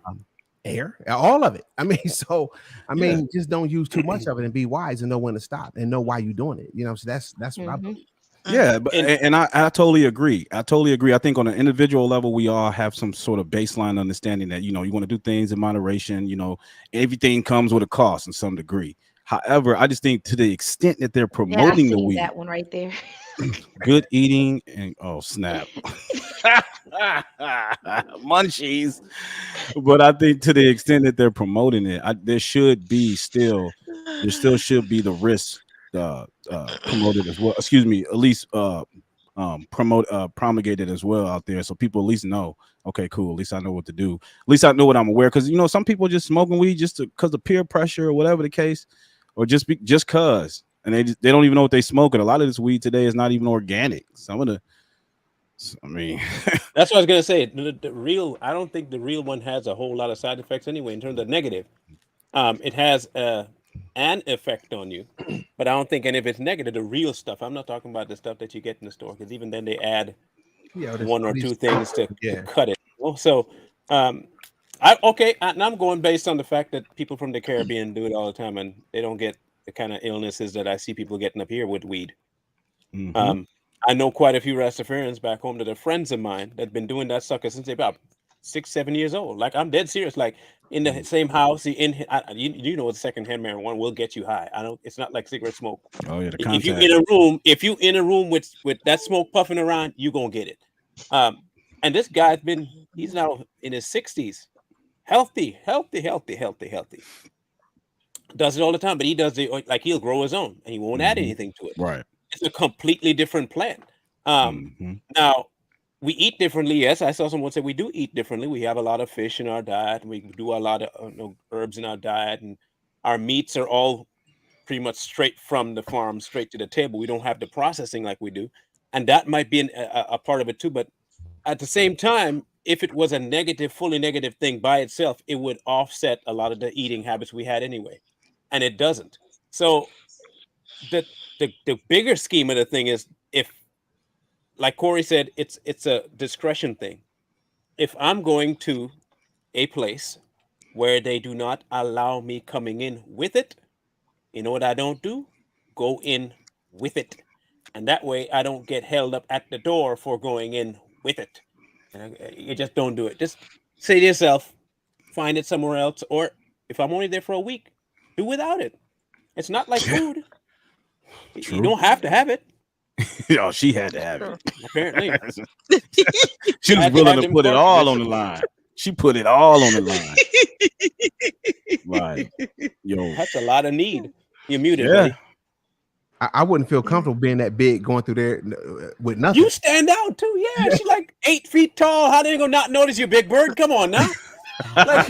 air, all of it. I mean, Yeah. just don't use too much of it and be wise and know when to stop and know why you're doing it. You know, so that's what I Mhm. believe. Yeah, but And and I totally agree. I totally agree. I think on an individual level, we all have some sort of baseline understanding that you want to do things in moderation. Everything comes with a cost in some degree. However, I just think to the extent that they're Yeah, I promoting the seen weed, that one right there. good eating, and oh snap, munchies. But I think to the extent that they're promoting it, there still should be the risk promoted as well. Excuse me, at least promulgated as well out there, so people at least know. Okay, cool. At least I know what to do. At least I know what I'm aware. Because some people just smoking weed just because of peer pressure or whatever the case, or just cause, and they don't even know what they smoking. A lot of this weed today is not even organic. Some of the, I mean, that's what I was gonna say. The real, I don't think the real one has a whole lot of side effects anyway in terms of negative. It has an effect on you, but I don't think any of it's negative. The real stuff. I'm not talking about the stuff that you get in the store, because even then they add one or two things to cut it. So, and I'm going based on the fact that people from the Caribbean do it all the time, and they don't get the kind of illnesses that I see people getting up here with weed. Mhm. I know quite a few Rastafarians back home that are friends of mine that've been doing that sucker since they're about 6-7 years old. Like, I'm dead serious. Like, in the same house, you know, what secondhand marijuana will get you high. It's not like cigarette smoke. Oh yeah, the If you contact. if you in a room with that smoke puffing around, you gonna get it. And this guy's he's now in his 60s, healthy. Does it all the time, but he does it like he'll grow his own and he won't add anything to it. Right. It's a completely different plant. Now, we eat differently. Yes, I saw someone say we do eat differently. We have a lot of fish in our diet, and we do a lot of herbs in our diet, and our meats are all pretty much straight from the farm, straight to the table. We don't have the processing like we do, and that might be a part of it too. But at the same time, if it was a fully negative thing by itself, it would offset a lot of the eating habits we had anyway, and it doesn't. So the bigger scheme of the thing is, if, like Corey said, it's a discretion thing. If I'm going to a place where they do not allow me coming in with it, you know what I don't do? Go in with it. And that way I don't get held up at the door for going in with it. And you just don't do it. Just say to yourself, find it somewhere else. Or if I'm only there for a week, do without it. It's not like food. You don't have to have it. Yo, she had to have it. Apparently. She was willing to put it all on the line. She put it all on the line. Like, yo, that's a lot of need. You're muted, buddy. I wouldn't feel comfortable being that big going through there with nothing. You stand out too. Yeah, she's like 8 feet tall. How they gonna not notice you, big bird? Come on now. Like, let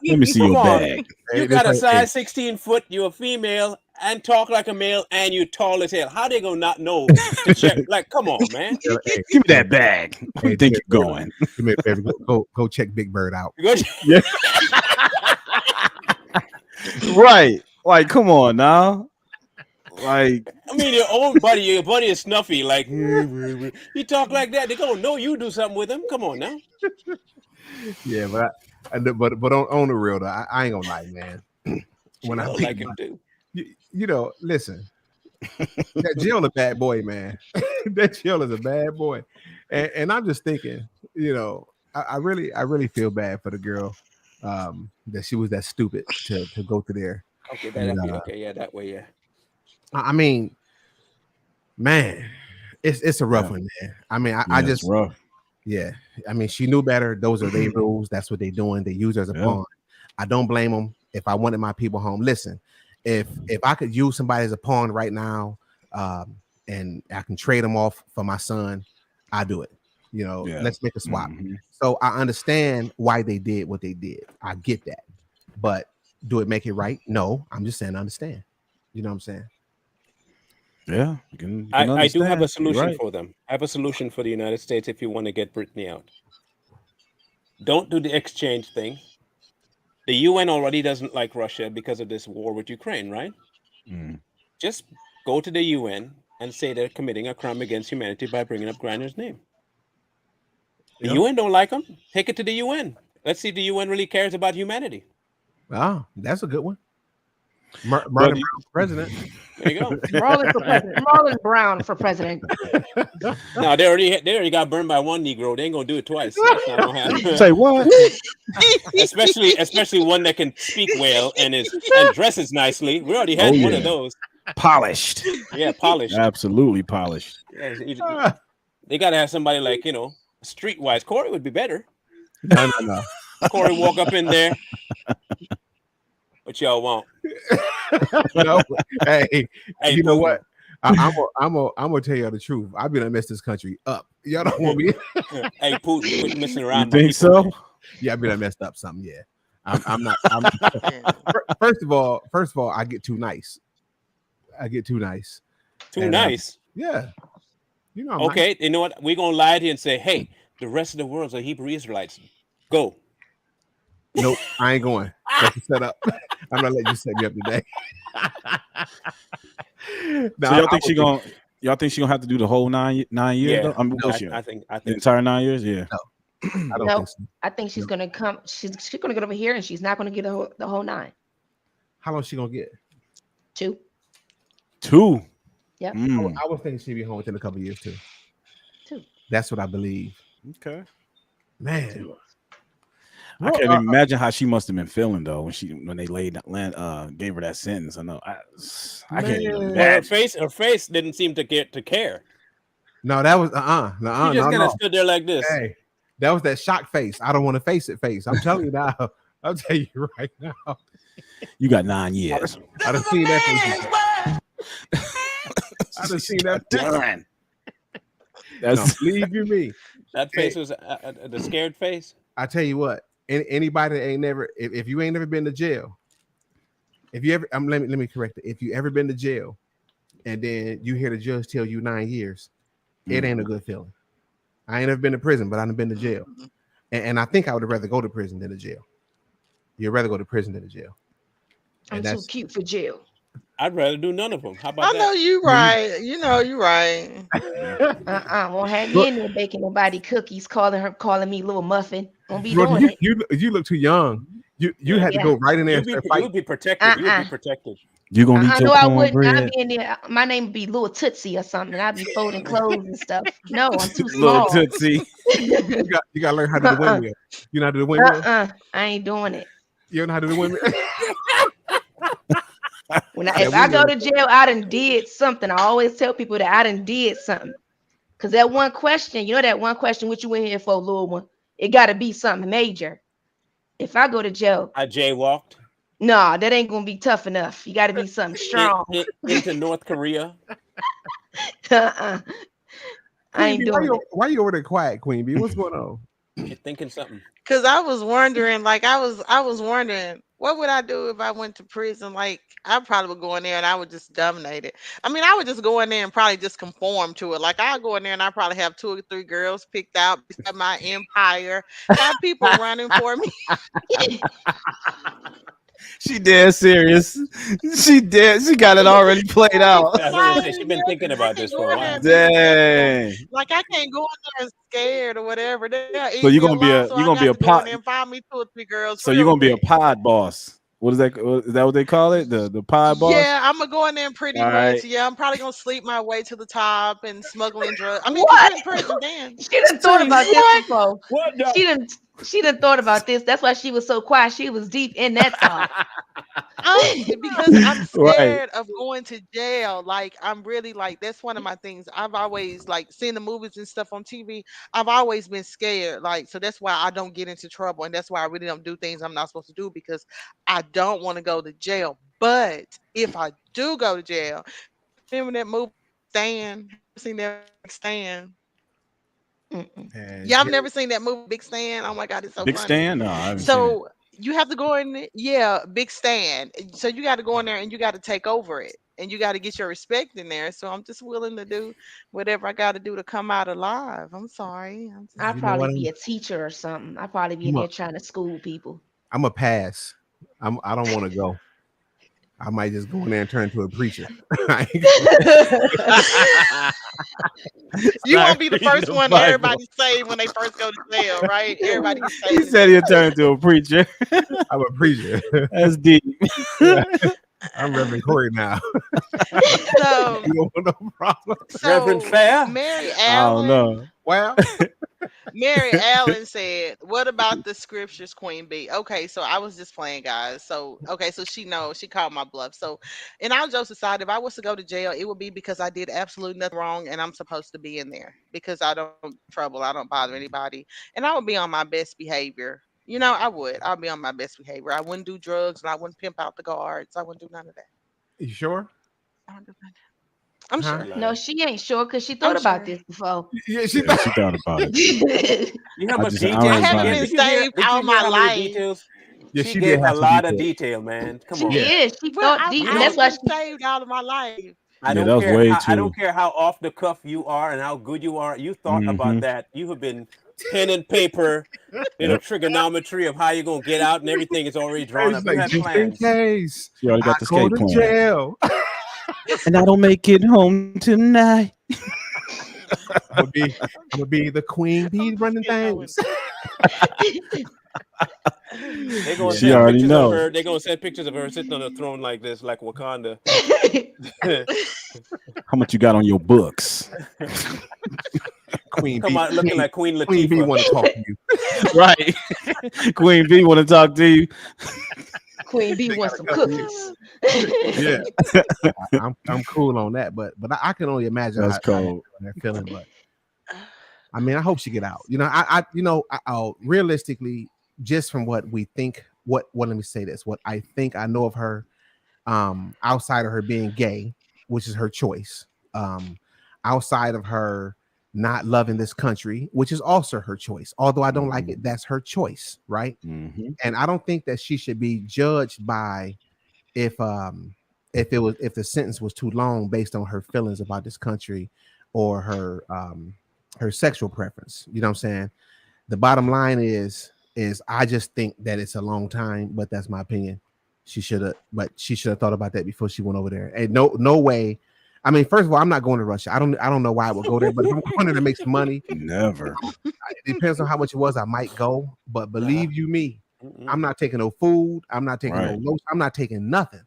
me see your bag. You got a size 16 foot. You're a female and talk like a male, and you tall as hell. How they gonna not know to check? Like, come on, man. Hey, give me that bag. Where you think you're going? Go check Big Bird out. Yeah. Right. Like, come on now. Like, I mean, your buddy is snuffy. Like, you talk like that, they gonna know you do something with him. Come on now. Yeah, but on the real though, I ain't gonna lie, man. When I like him too. Listen, that Jill a bad boy, man. That Jill is a bad boy, and I'm just thinking, I really feel bad for the girl, that she was that stupid to go to there. Okay, that way, yeah. I mean, man, it's a rough one, man. I mean, I just rough. Yeah, I mean, she knew better. Those are their rules. That's what they're doing. They use her as a pawn. I don't blame them. If I wanted my people home, listen, if I could use somebody as a pawn right now, and I can trade them off for my son, I do it. Let's make a swap. So I understand why they did what they did. I get that, but do it make it right? No, I'm just saying I understand. You know what I'm saying? Yeah, I do have a solution for them. I have a solution for the United States if you want to get Brittney out. Don't do the exchange thing. The UN already doesn't like Russia because of this war with Ukraine, right? Just go to the UN and say they're committing a crime against humanity by bringing up Griner's name. The UN don't like them. Take it to the UN. Let's see if the UN really cares about humanity. Oh, that's a good one. Marlon Brown for president. There you go. Marlon for president. Marlon Brown for president. No, they already got burned by one Negro. They ain't gonna do it twice. That's not gonna happen. Say what? especially one that can speak well and dresses nicely. We already had one of those. Polished. Yeah, polished. Absolutely polished. Yeah, they gotta have somebody like streetwise. Corey would be better. No. Corey walk up in there. What y'all want? No. Hey, you know what? I'm gonna tell y'all the truth. I've been to mess this country up. Y'all don't want me. Hey, Putin, quit messing You around. think so? Yeah, I've been messed up something. Yeah, I'm not. Yeah. First of all, I get too nice. I get too nice. Too And, nice. Yeah, you know I'm nice. Okay, you know what? We're gonna lie to you and say, hey, the rest of the world's are Hebrew Israelites. Go. Nope, I ain't going. That's a setup. I'm not letting you set me up today. So y'all think y'all think she gonna have to do the whole nine years Yeah, though? I mean, I I think the entire 9 years. Yeah. No, I don't No, think so. I think she's gonna come. She's gonna get over here, and she's not gonna get the whole 9. How long she gonna get? 2. 2. Yep. I was thinking she'd be home within a couple of years too. 2. That's what I believe. Okay. Man, I can't even imagine how she must have been feeling though when they gave her that sentence. I know. I can't even Man. imagine. her face didn't seem to care. No, that was She just kind of stood there like this. Hey, that was that shock face. I don't want to face it face. I'm telling you now. I'll tell you right now. You got 9 years. I done seen that face. I done seen that. Done. That's believe you me. That face was the scared face. I tell you what. Anybody that ain't never, if you ain't never been to jail, if you ever, let me correct it. If you ever been to jail, and then you hear the judge tell you 9 years, it ain't a good feeling. I ain't never been to prison, but I've been to jail, and I think I would rather go to prison than to jail. You'd rather go to prison than to jail. I'm too cute for jail. I'd rather do none of them. How about that? I know you right. You know you right. Won't have me in there baking nobody cookies, calling me little muffin. Won't be Bro, doing it. You look too young. You had to go right in there and start fighting. You'd be protected. You'd be protected. You gonna eat your I wouldn't. I'd cornbread? be in there. My name would be Little Tootsie or something. I'd be folding clothes and stuff. No, I'm too Little small. Tootsie. You got to learn how to do the windmill. You know how to do the windmill? I ain't doing it. You know how to do the windmill? If I go to jail, I done did something. I always tell people that I done did something. Because that one question, that one question, what you in here for, little one? It got to be something major. If I go to jail, I jaywalked. No, that ain't gonna be tough enough. You got to be something strong. Into North Korea. I ain't doing it. Why you over there quiet, Queen Bee? What's going on? You're thinking something. Cause I was wondering, I was wondering, what would I do if I went to prison? Like, I probably would go in there and I would just dominate it. I mean, I would just go in there and probably just conform to it. Like, I'll go in there and I probably have 2 or 3 girls picked out beside my empire, have people running for me. She dead serious. She got it already played out. She's been thinking about this for a while. Dang. Like, I can't go in there scared or whatever. So you're gonna be a pod. And find me 2 or 3 girls. So you're gonna be a pod boss. What is that? Is that what they call it? The pod boss? Yeah, I'm gonna go in there and pretty much. Right. Yeah, I'm probably gonna sleep my way to the top and smuggling drugs. I mean, What? in prison, then. She done thought about this before. What? She done thought about this. That's why she was so quiet. She was deep in that thought. Because I'm scared of going to jail. Like, I'm really like, that's one of my things. I've always like seen the movies and stuff on TV. I've always been scared. Like, so that's why I don't get into trouble, and that's why I really don't do things I'm not supposed to do, because I don't want to go to jail. But if I do go to jail, remember that movie Stan? Seen that Stan? Yeah, I've never seen that movie Big Stan. Oh my God, it's so Big funny. Stan? No, I haven't seen So you have to go in, yeah, Big Stan. So you got to go in there and you got to take over it, and you got to get your respect in there. So I'm just willing to do whatever I got to do to come out alive. I'm sorry. I'd probably be a teacher or something. I'd probably be in there trying to school people. I'm a pass. I don't want to go. I might just go in there and turn into a preacher. You won't be the first one everybody say when they first go to jail, right? Everybody gets He said he'll turn into a preacher. I'm a preacher. That's deep. Yeah. I'm Reverend Corey now. So, you don't want no problem. Reverend Fair? Mary I Allen. don't know. Well, Mary Allen said, "What about the scriptures, Queen Bee?" Okay, so I was just playing, guys. So okay, so she knows, she called my bluff. So in our jokes aside, if I was to go to jail, it would be because I did absolutely nothing wrong, and I'm supposed to be in there because I don't trouble, I don't bother anybody, and I would be on my best behavior. I would. I'll be on my best behavior. I wouldn't do drugs, and I wouldn't pimp out the guards. I wouldn't do none of that. you sure? I wouldn't do none of that. I'm Huh? sure. No, she ain't sure because she thought I'm about sure. this before. Yeah, she Yeah, she thought about it. You know how I much just details I honor she haven't gave? been mine. Did you hear? saved Did all you hear my how many life. details? yeah, She she did gave a have some lot of details. detail, man. Come She on. Yeah. is. She But thought I, deep, We and I that's don't. why haven't been she. saved all of my life. I Yeah, don't that was care. way I don't too. care how off the cuff you are and how good you are. You thought about that. You have been pen and paper, Yep. trigonometry of how you're gonna get out, and everything is already drawn It's up. You like had just in plans. case She already I got the go escape to plan. jail. And I don't make it home tonight. I'm gonna be the queen bee running things. They're gonna She send already pictures of know. her. They're gonna send pictures of her sitting on a throne like this, like Wakanda. How much you got on your books? Queen Come bee, out looking like Queen Queen bee Latifah. want to talk to you. Right. Queen B want to talk to you. Queen Bee They wants gotta some come to you. cookies. Yeah, I'm cool on that, but I can only imagine That's how cold. they're feeling. But I mean, I hope she get out. Realistically, just from what we think, what let me say this, what I think I know of her, outside of her being gay, which is her choice, outside of her not loving this country, which is also her choice. Although I don't like it, that's her choice, right? Mm-hmm. And I don't think that she should be judged by if the sentence was too long based on her feelings about this country or her sexual preference. You know what I'm saying? The bottom line is I just think that it's a long time, but that's my opinion. She should have thought about that before she went over there. And no way. I mean, first of all, I'm not going to Russia. I don't know why I would go there, but if I'm going there to make some money, Never. it depends on how much it was. I might go, but believe you me, Mm-mm. I'm not taking no food. I'm not taking Right. no. I'm not taking nothing.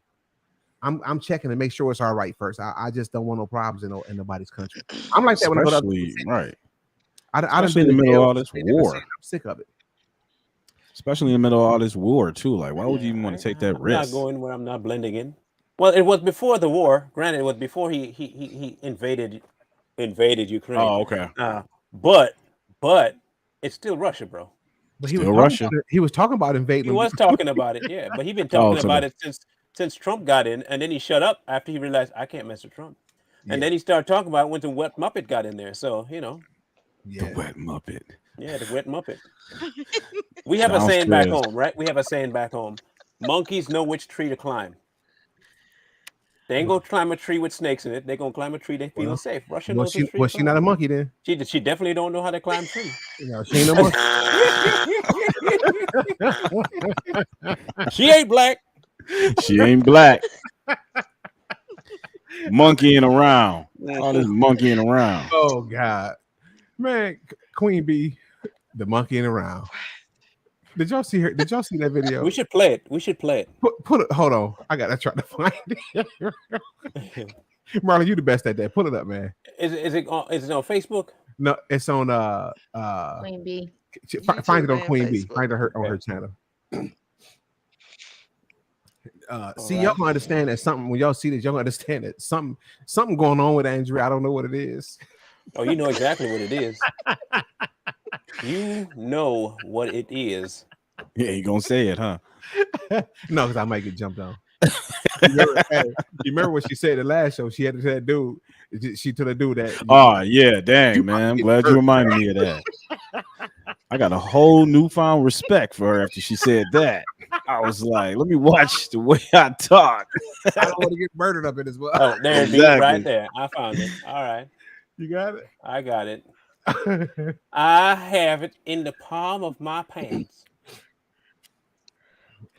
I'm checking to make sure it's all right first. I just don't want no problems in nobody's country. I'm like that when I go to other Especially cities. right. I done Especially been in the to middle of jail all this in different war. cities. I'm sick of it. Especially in the middle of all this war too. Like, why would you even want to take that I'm not risk? going where I'm not blending in. Well, it was before the war. Granted, it was before he invaded Ukraine. Oh, okay. But it's still Russia, bro. But Still Russia. he was talking about invading. He was talking about it, yeah. But he's been Oh, talking so about it since Trump got in, and then he shut up after he realized I can't mess with Trump. And then he started talking about it when the wet Muppet got in there. So the wet Muppet. yeah, the wet Muppet. We have a Sounds saying back stressed. home, right? We have a saying back home. Monkeys know which tree to climb. They ain't gonna climb a tree with snakes in it. They're gonna climb a tree they feel is safe. Russia knows which tree to she climb. not a monkey then? She definitely don't know how to climb trees. She ain't no monkey. She ain't black. She ain't black. Monkeying around. All this monkeying around. Oh God, man, Queen Bee, the monkeying around. Did y'all see her? Did y'all see that video? We should play it. Put it. Hold on, I gotta try to find it. Marlon, you the best at that. Put it up, man. Is it on Facebook? No, it's on Queen Bee. Find it on and Queen Bee. Facebook. Find her on her channel. See, y'all gonna understand that something when y'all see this, y'all gonna understand that something going on with Andrea. I don't know what it is. Oh, you know exactly what it is. You know what it is. Yeah, you gonna say it, huh? No, because I might get jumped on. You remember what she said the last show? She had to tell that dude. She told the dude that. Oh yeah, dang man. I'm glad you reminded me of that. I got a whole newfound respect for her after she said that. I was like, let me watch the way I talk. I don't want to get murdered up in this. Oh, there it is, Exactly. right there. I found it. All right. You got it? I got it. I have it in the palm of my pants.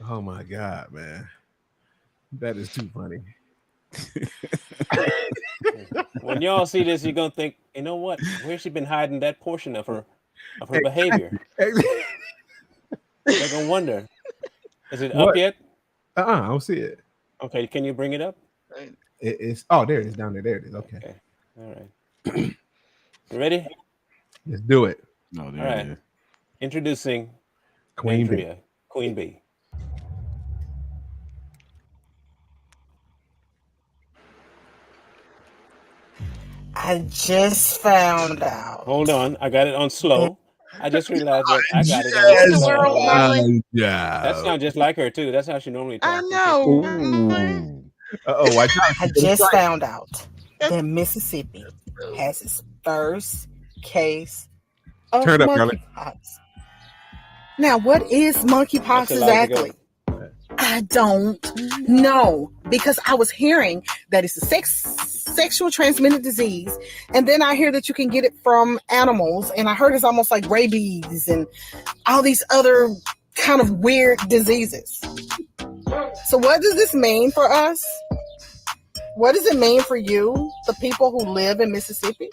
Oh my God, man. That is too funny. When y'all see this, you're gonna think, you know what? Where's she been hiding that portion of her behavior? They're gonna wonder. Is it up yet? I don't see it. Okay, can you bring it up? It's there it is down there. There it is. Okay. All right. You ready? Let's do it. No, All right. Introducing Queen Bee. Andrea, Queen Bee. I just found out. Hold on, I got it on slow. I just realized that I got it on the world, Marlon. That sounds just like her too. That's how she normally talks. I know. Ooh. Oh, watch out. I just found out that Mississippi has its first case of Turn it up, Carly. monkeypox. Now, what is monkeypox exactly? I don't know, because I was hearing that it's a sexual transmitted disease, and then I hear that you can get it from animals, and I heard it's almost like rabies and all these other kind of weird diseases. So what does this mean for us? What does it mean for you, the people who live in Mississippi?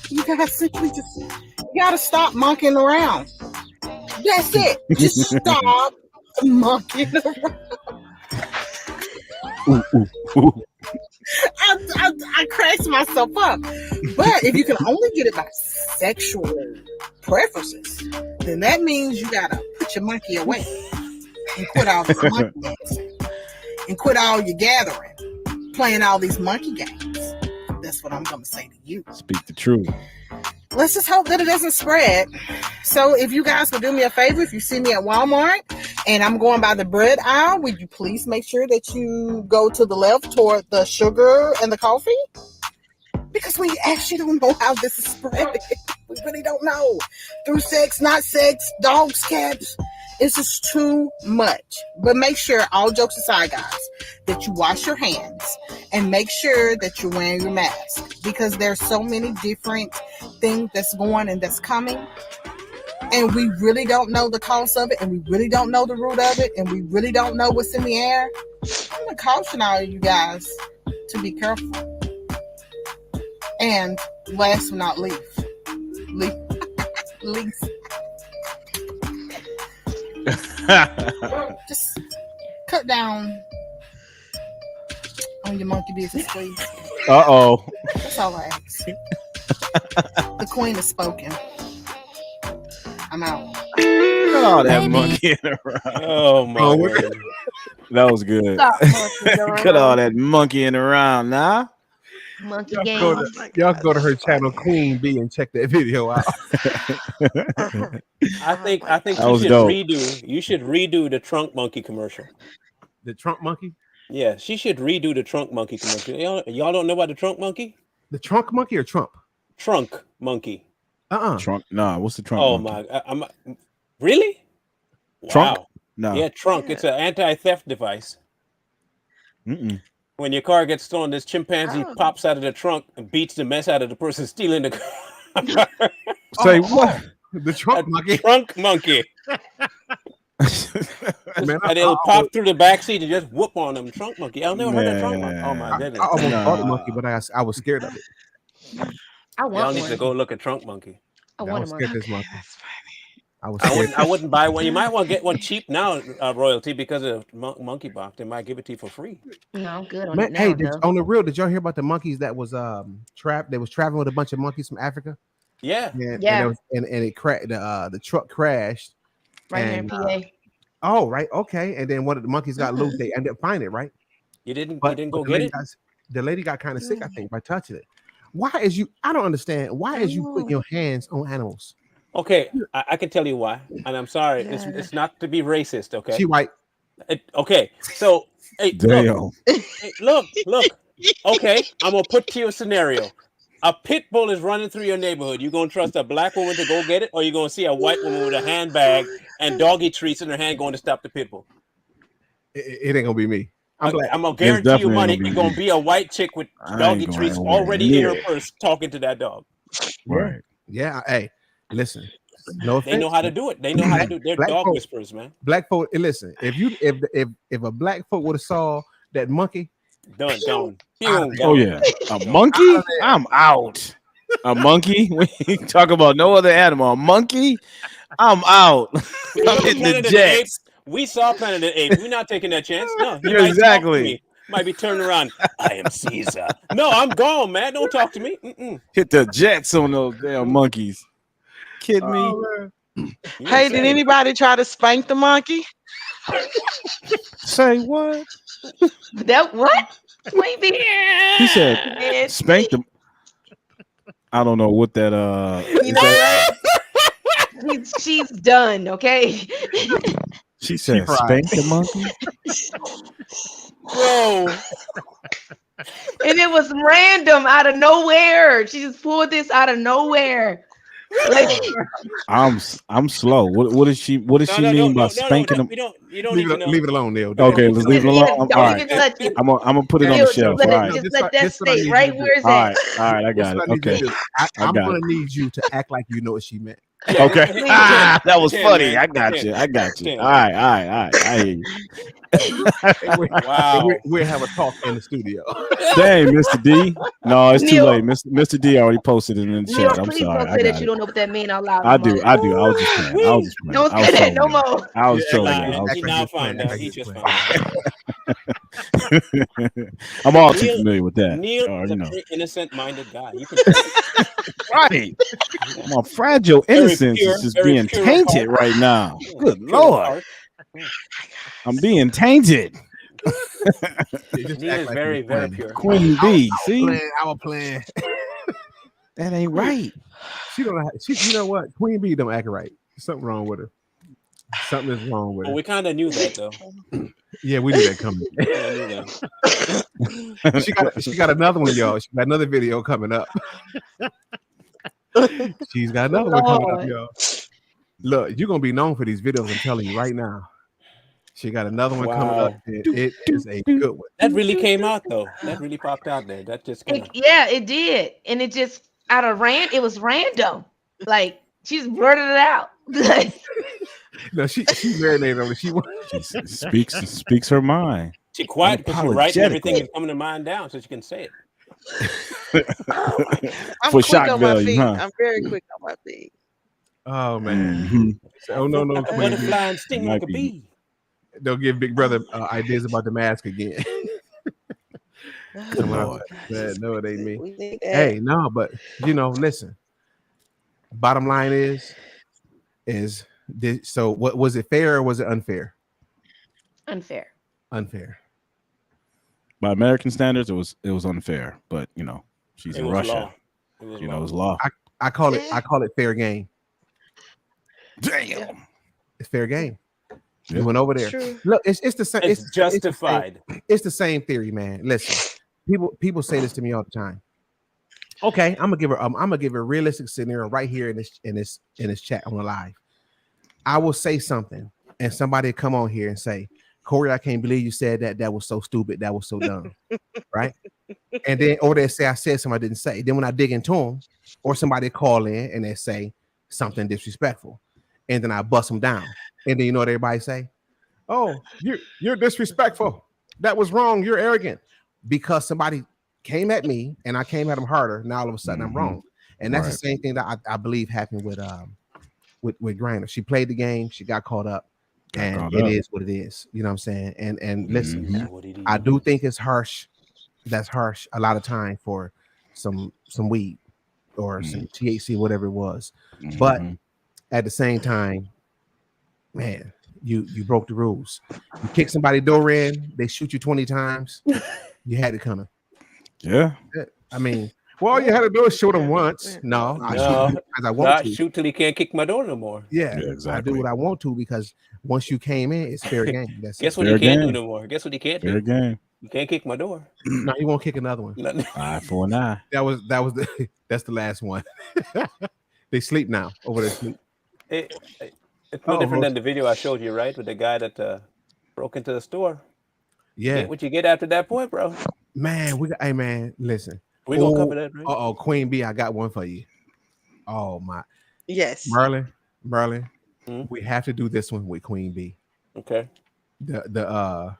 You guys simply you gotta stop monkeying around. That's it. Just stop monkeying around. I cracked myself up. But if you can only get it by sexual preferences, then that means you gotta put your monkey away and quit all this monkey dancing and quit all your gathering, playing all these monkey games. That's what I'm gonna say to you. Speak the truth. Let's just hope that it doesn't spread. So if you guys will do me a favor, if you see me at Walmart and I'm going by the bread aisle, would you please make sure that you go to the left toward the sugar and the coffee? Because we actually don't know how this is spreading. We really don't know. Through sex, not sex, dogs, cats. It's just too much. But make sure, all jokes aside, guys, that you wash your hands and make sure that you're wearing your mask, because there's so many different things that's going and that's coming. And we really don't know the cause of it, and we really don't know the root of it, and we really don't know what's in the air. I'm going to caution all of you guys to be careful. And last but not least, just cut down on your monkey business, please. Uh-oh. That's all I ask. The queen has spoken. I'm out. Oh, that monkey around. Oh my word. That was good. Stop monkeying Cut around. all that monkeying around now. Monkey Y'all game. y'all go to her channel, Queen B, and check that video out. I think That you was should dope. redo the trunk monkey commercial. The Trump monkey? Yeah, she should redo the trunk monkey commercial. Y'all don't know about the trunk monkey? The trunk monkey or Trump? Trunk monkey. Trunk? Nah, what's the trunk? Oh monkey? my! I'm really? Trunk? Wow. No. Yeah, trunk. It's an anti-theft device. Mm-mm. When your car gets stolen, this chimpanzee Oh. pops out of the trunk and beats the mess out of the person stealing the car. Say what? The Trump monkey. Trunk monkey. Man, And it'll pop through the back seat and just whoop on them. Trunk monkey. I've never heard of trunk monkey. Oh my I goodness. almost bought the Nah. monkey, but I was scared of it. I Y'all want need one. to go look at trunk monkey. I I want was a scared of monkey. this monkey. I was I scared. wouldn't buy one. You might want to get one cheap now, Royalty, because of monkey box. They might give it to you for free. No, I'm good on Man, it now, hey, though. on the real, did y'all hear about the monkeys that was trapped? They was traveling with a bunch of monkeys from Africa. Yeah. Yeah. And it cracked. The truck crashed. Right here in and, PA. Oh, right, okay. And then one of the monkeys got loose. They ended up finding it, right? You didn't But go the get lady it? the lady got kind of sick, I think, by touching it. Why is you? I don't understand. Why is you putting your hands on animals? Okay, I can tell you why. And I'm sorry. It's not to be racist, okay? She white. Okay. So hey, Damn. look. Okay, I'm gonna put to you a scenario. A pit bull is running through your neighborhood. You gonna trust a black woman to go get it, or you gonna see a white woman with a handbag and doggy treats in her hand going to stop the pit bull? It ain't gonna be me. I'm black. I'm gonna guarantee you definitely money. gonna be It's gonna me. be a white chick with I ain't doggy going treats nowhere already in her near. purse talking to that dog. Right. Yeah. Hey, listen. No offense. They know how to do it. They know how to do it. They're Black dog folk- whisperers, man. Black folk. Listen. If a black folk would have saw that monkey, Done. Oh yeah. A monkey? I'm out. A monkey? We ain't talk about no other animal. A monkey? I'm out. I'm hitting the Planet of the jets. Apes. We saw Planet of the Apes. We're not taking that chance. No, he Yeah, might talk to exactly. me. Might be turning around. I am Caesar. No, I'm gone, man. Don't talk to me. Mm-mm. Hit the jets on those damn monkeys. Kidding me? You Hey, did insane. anybody try to spank the monkey? Say what? That what? Queen B. He said Man, spank them. I don't know what that you is know that, what? She's done, okay? she said fried. spank the monkey. Bro. And it was random out of nowhere. She just pulled this out of nowhere. Like, I'm slow. What does she mean by spanking them? You don't need to know. Leave it alone, Neil. Okay, let's leave it alone. yeah, All don't right. even touch it. I'm gonna put it on the shelf. Just All let, right. just let that This what I stay need right you to where it's All at. right. All right. I got it. Okay. I'm got gonna it. need you to act like you know what she meant. Okay. Please. That was 10, funny. man. I got 10. you. I got you. 10. All right. I hear you. Wow. We'll have a talk in the studio. Dang, Mr. D. No, it's too Neil. late. Mr. D already posted it in the Neil, chat. I'm please sorry. don't I say that got you it. don't know what that means out loud. I no do. more. I was just playing. Don't say that no more. I was trolling. Nah, y'all. he now found out. He just found out. I'm all too Neil- familiar with that. Neil Or, is you a know. very innocent-minded guy. You can say it. Right. My fragile Very innocence pure, is just very being pure of tainted heart. right now. Yeah, Good pure of Lord. heart. I'm being tainted. Just Neil act is like very, you're very playing. pure. Queen B. See? Our plan. That ain't right. She don't. You know what? Queen Bee don't act right. Something wrong with her. Something is wrong with Well, her. we kind of knew that, though. Yeah, we knew that coming. Kinda knew that. She got another one, y'all. She got another video coming up. She's got another one coming up, Lord. y'all. Look, you're gonna be known for these videos. I'm telling you right now. She got another one coming up. Wow. And it is a good one. That really came out, though. That really popped out there. That just kind of. Yeah, it did. And it just out of it was random. Like, she just blurted it out. Like, No, she marinated on it. She Speaks her mind. She quiet because she's writing Unapologetically. everything that's coming to mind down so she can say it. I'm For quick shock on my value, feet. huh? I'm very quick on my feet. Oh man. Mhm. Oh no, Like a Queen Bee. butterfly and sting Might like a be. bee. Don't give Big Brother ideas about the mask again. Good Lord. No, it ain't me. We need that. Hey, no, but listen. Bottom line is this, so what was it, fair or was it unfair? unfair. Unfair. By American standards, it was unfair. But she's It in was Russia. law. It was law. It's law. I call it fair game. Damn. It's fair game. Yeah. You went over there. True. Look, it's the same. It's justified. It's the same theory, man. Listen, people say this to me all the time. Okay, I'm gonna give her a realistic scenario right here in this chat on the live. I will say something, and somebody come on here and say, "Corey, I can't believe you said that. That was so stupid. That was so dumb." Right? And then or they say I said something I didn't say. Then when I dig into them, or somebody call in and they say something disrespectful, and then I bust them down. And then you know what everybody say? Oh, you're disrespectful. That was wrong. You're arrogant. Because somebody came at me and I came at them harder. Now all of a sudden I'm wrong. And that's the same thing that I believe happened with Griner. She played the game, she got caught up, and it is what it is. You know what I'm saying? And listen, I do think it's harsh. That's harsh a lot of time for some weed or some THC, whatever it was. But at the same time, man, you broke the rules. You kick somebody door in, they shoot you 20 times. You had it coming. Yeah. I mean, well, all you had to do is shoot them once. No, I shoot as I want to. Shoot till he can't kick my door no more. Yeah, exactly. I do what I want to because once you came in, it's fair game. Guess what he can't do no more? Guess what he can't do? Fair game. You can't kick my door. No, he won't kick another one. Eye for an eye. That's the last one. They sleep now over there. Sleep. It's no different than the video I showed you, right? With the guy that broke into the store. Yeah. What you get after that point, bro? Man, hey man, listen. We gonna cover that, right? Oh, Queen B, I got one for you. Oh my. Yes. Merlin, we have to do this one with Queen B. Okay. The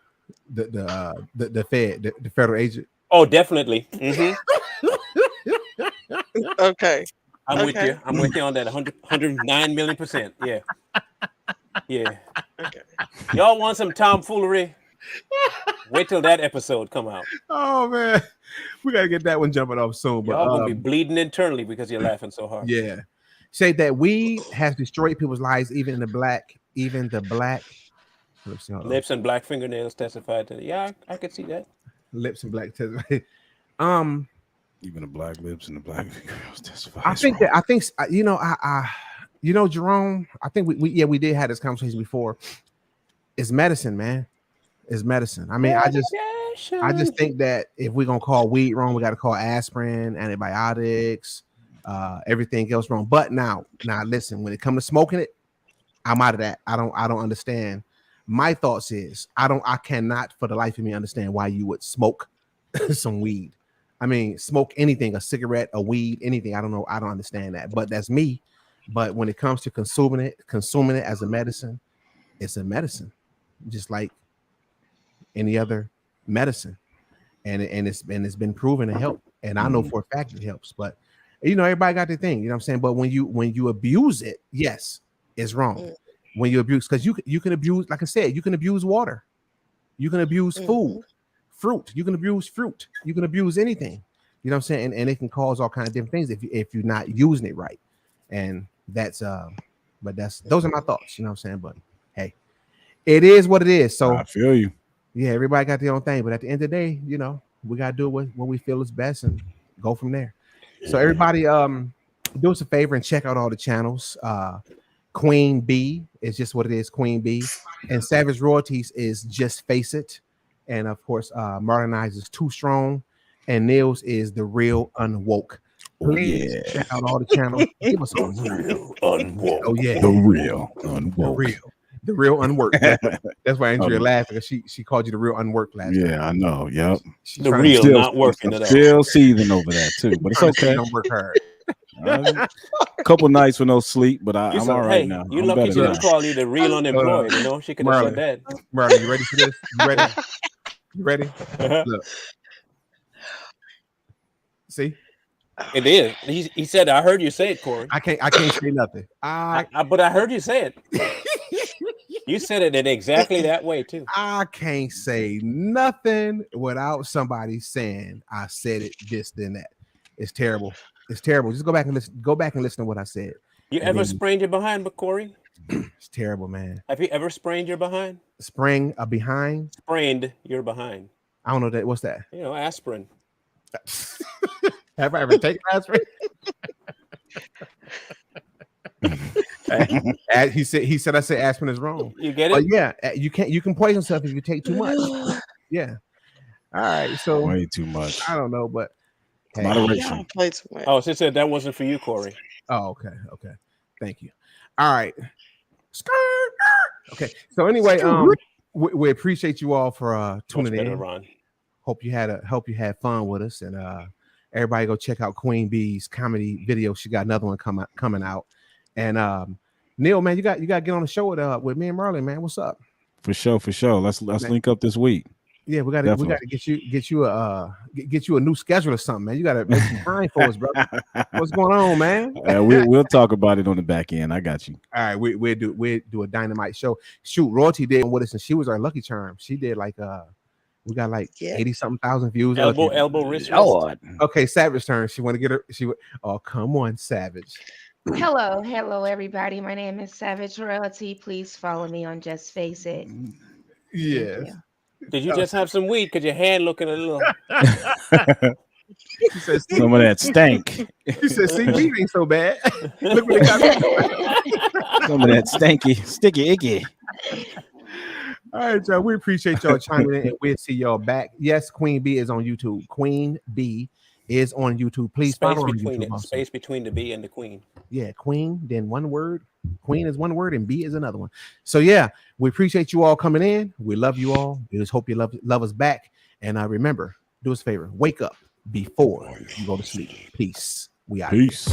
Fed, the federal agent. Oh, definitely. Okay. I'm with you. I'm with you on that 109 million%. Yeah. Yeah. Okay. Y'all want some tomfoolery? Wait till that episode come out. Oh man, we gotta get that one jumping off soon. But y'all gonna be bleeding internally because you're laughing so hard. Yeah. Say that weed has destroyed people's lives, even the black. Lips and black fingernails testified to. Yeah, I could see that. Lips and black testified. Even the black lips and the black fingernails testify. I think Jerome. I think we did have this conversation before. It's medicine, man. It's medicine. I mean, I just think that if we're gonna call weed wrong, we got to call aspirin, antibiotics, everything else wrong. But now listen, when it comes to smoking it, I'm out of that. I don't understand. My thoughts is I cannot for the life of me understand why you would smoke some weed. I mean, smoke anything, a cigarette, a weed, anything. I don't know. I don't understand that, but that's me. But when it comes to consuming it as a medicine, it's a medicine, just like any other medicine, and it's been proven to help. And I know for a fact it helps. But everybody got their thing. You know what I'm saying? But when you abuse it, yes, it's wrong. When you abuse, because you can abuse, like I said, you can abuse water, you can abuse food. Fruit, you can abuse fruit, you can abuse anything, you know what I'm saying, and it can cause all kinds of different things if you're not using it right. And that's those are my thoughts, you know what I'm saying. But hey, it is what it is. So I feel you. Yeah, everybody got their own thing, but at the end of the day, we gotta do what we feel is best and go from there. So everybody do us a favor and check out all the channels. Queen B is just what it is, Queen B, and Savage Royalties is Just Face It. And of course, Martinized is Too Strong, and Nils is The Real Unwoke. Please check out all the channels. Give us a Real Unwoke. Oh yeah, The Real Unwoke. The Real Unworked. That's why Andrea laughed because she called you The Real Unworked last time. Yeah, I know. Yep. The real still, not working at all. Still seething over that too, but it's okay. Don't work hard. A couple nights with no sleep, but I'm all right now. You lucky she didn't call you the real unemployed. She could have said that. Marlon, you ready for this? You ready? Look. See, it is. He said, "I heard you say it, Corey." I can't say nothing. But I heard you say it. You said it in exactly that way too. I can't say nothing without somebody saying I said it, this, then that. It's terrible. It's terrible. Just go back and listen. Go back and listen to what I said. You ever sprained your behind, Corey? It's terrible, man. Have you ever sprained your behind? Sprained a behind? Sprained your behind. I don't know that. What's that? Aspirin. Have I ever taken aspirin? He said I said aspirin is wrong. You get it? Yeah, you can poison yourself if you take too much. Yeah. All right. So way too much. I don't know, but hey. Moderation. Oh, she said that wasn't for you, Corey. Oh, okay. Thank you. All right. Okay. So anyway, we appreciate you all for tuning in. Ron. Hope you had fun with us, and everybody go check out Queen B's comedy video. She got another one coming out. And Neil, man, you got to get on the show with me and Marlon, man. What's up? For sure. Let's link up this week. Yeah, we got to get you a new schedule or something, man. You got to make some time for us, brother. What's going on, man? We'll talk about it on the back end. I got you. All right, we'll do a dynamite show. Shoot, Royalty did with us, and she was our lucky charm. She did we got 80-something thousand views. Elbow, wrist. Okay, Savage turn. She want to get her. Oh, come on, Savage. Hello, everybody. My name is Savage Royalty. Please follow me on Just Face It. Yes. Did you just have some weed? Cause your hand looking a little. She said, some of that stank. She said, "See, weed ain't so bad." Look what they got me. Some of that sticky, icky. All right, y'all. We appreciate y'all chiming in, and we'll see y'all back. Yes, Queen B is on YouTube. Queen B is on YouTube. Please follow her on YouTube. Space between the B and the Queen. Yeah, Queen, then one word. Queen is one word and B is another one. So yeah, we appreciate you all coming in. We love you all. We just hope you love us back. And remember, do us a favor. Wake up before you go to sleep. Peace. We out. Peace.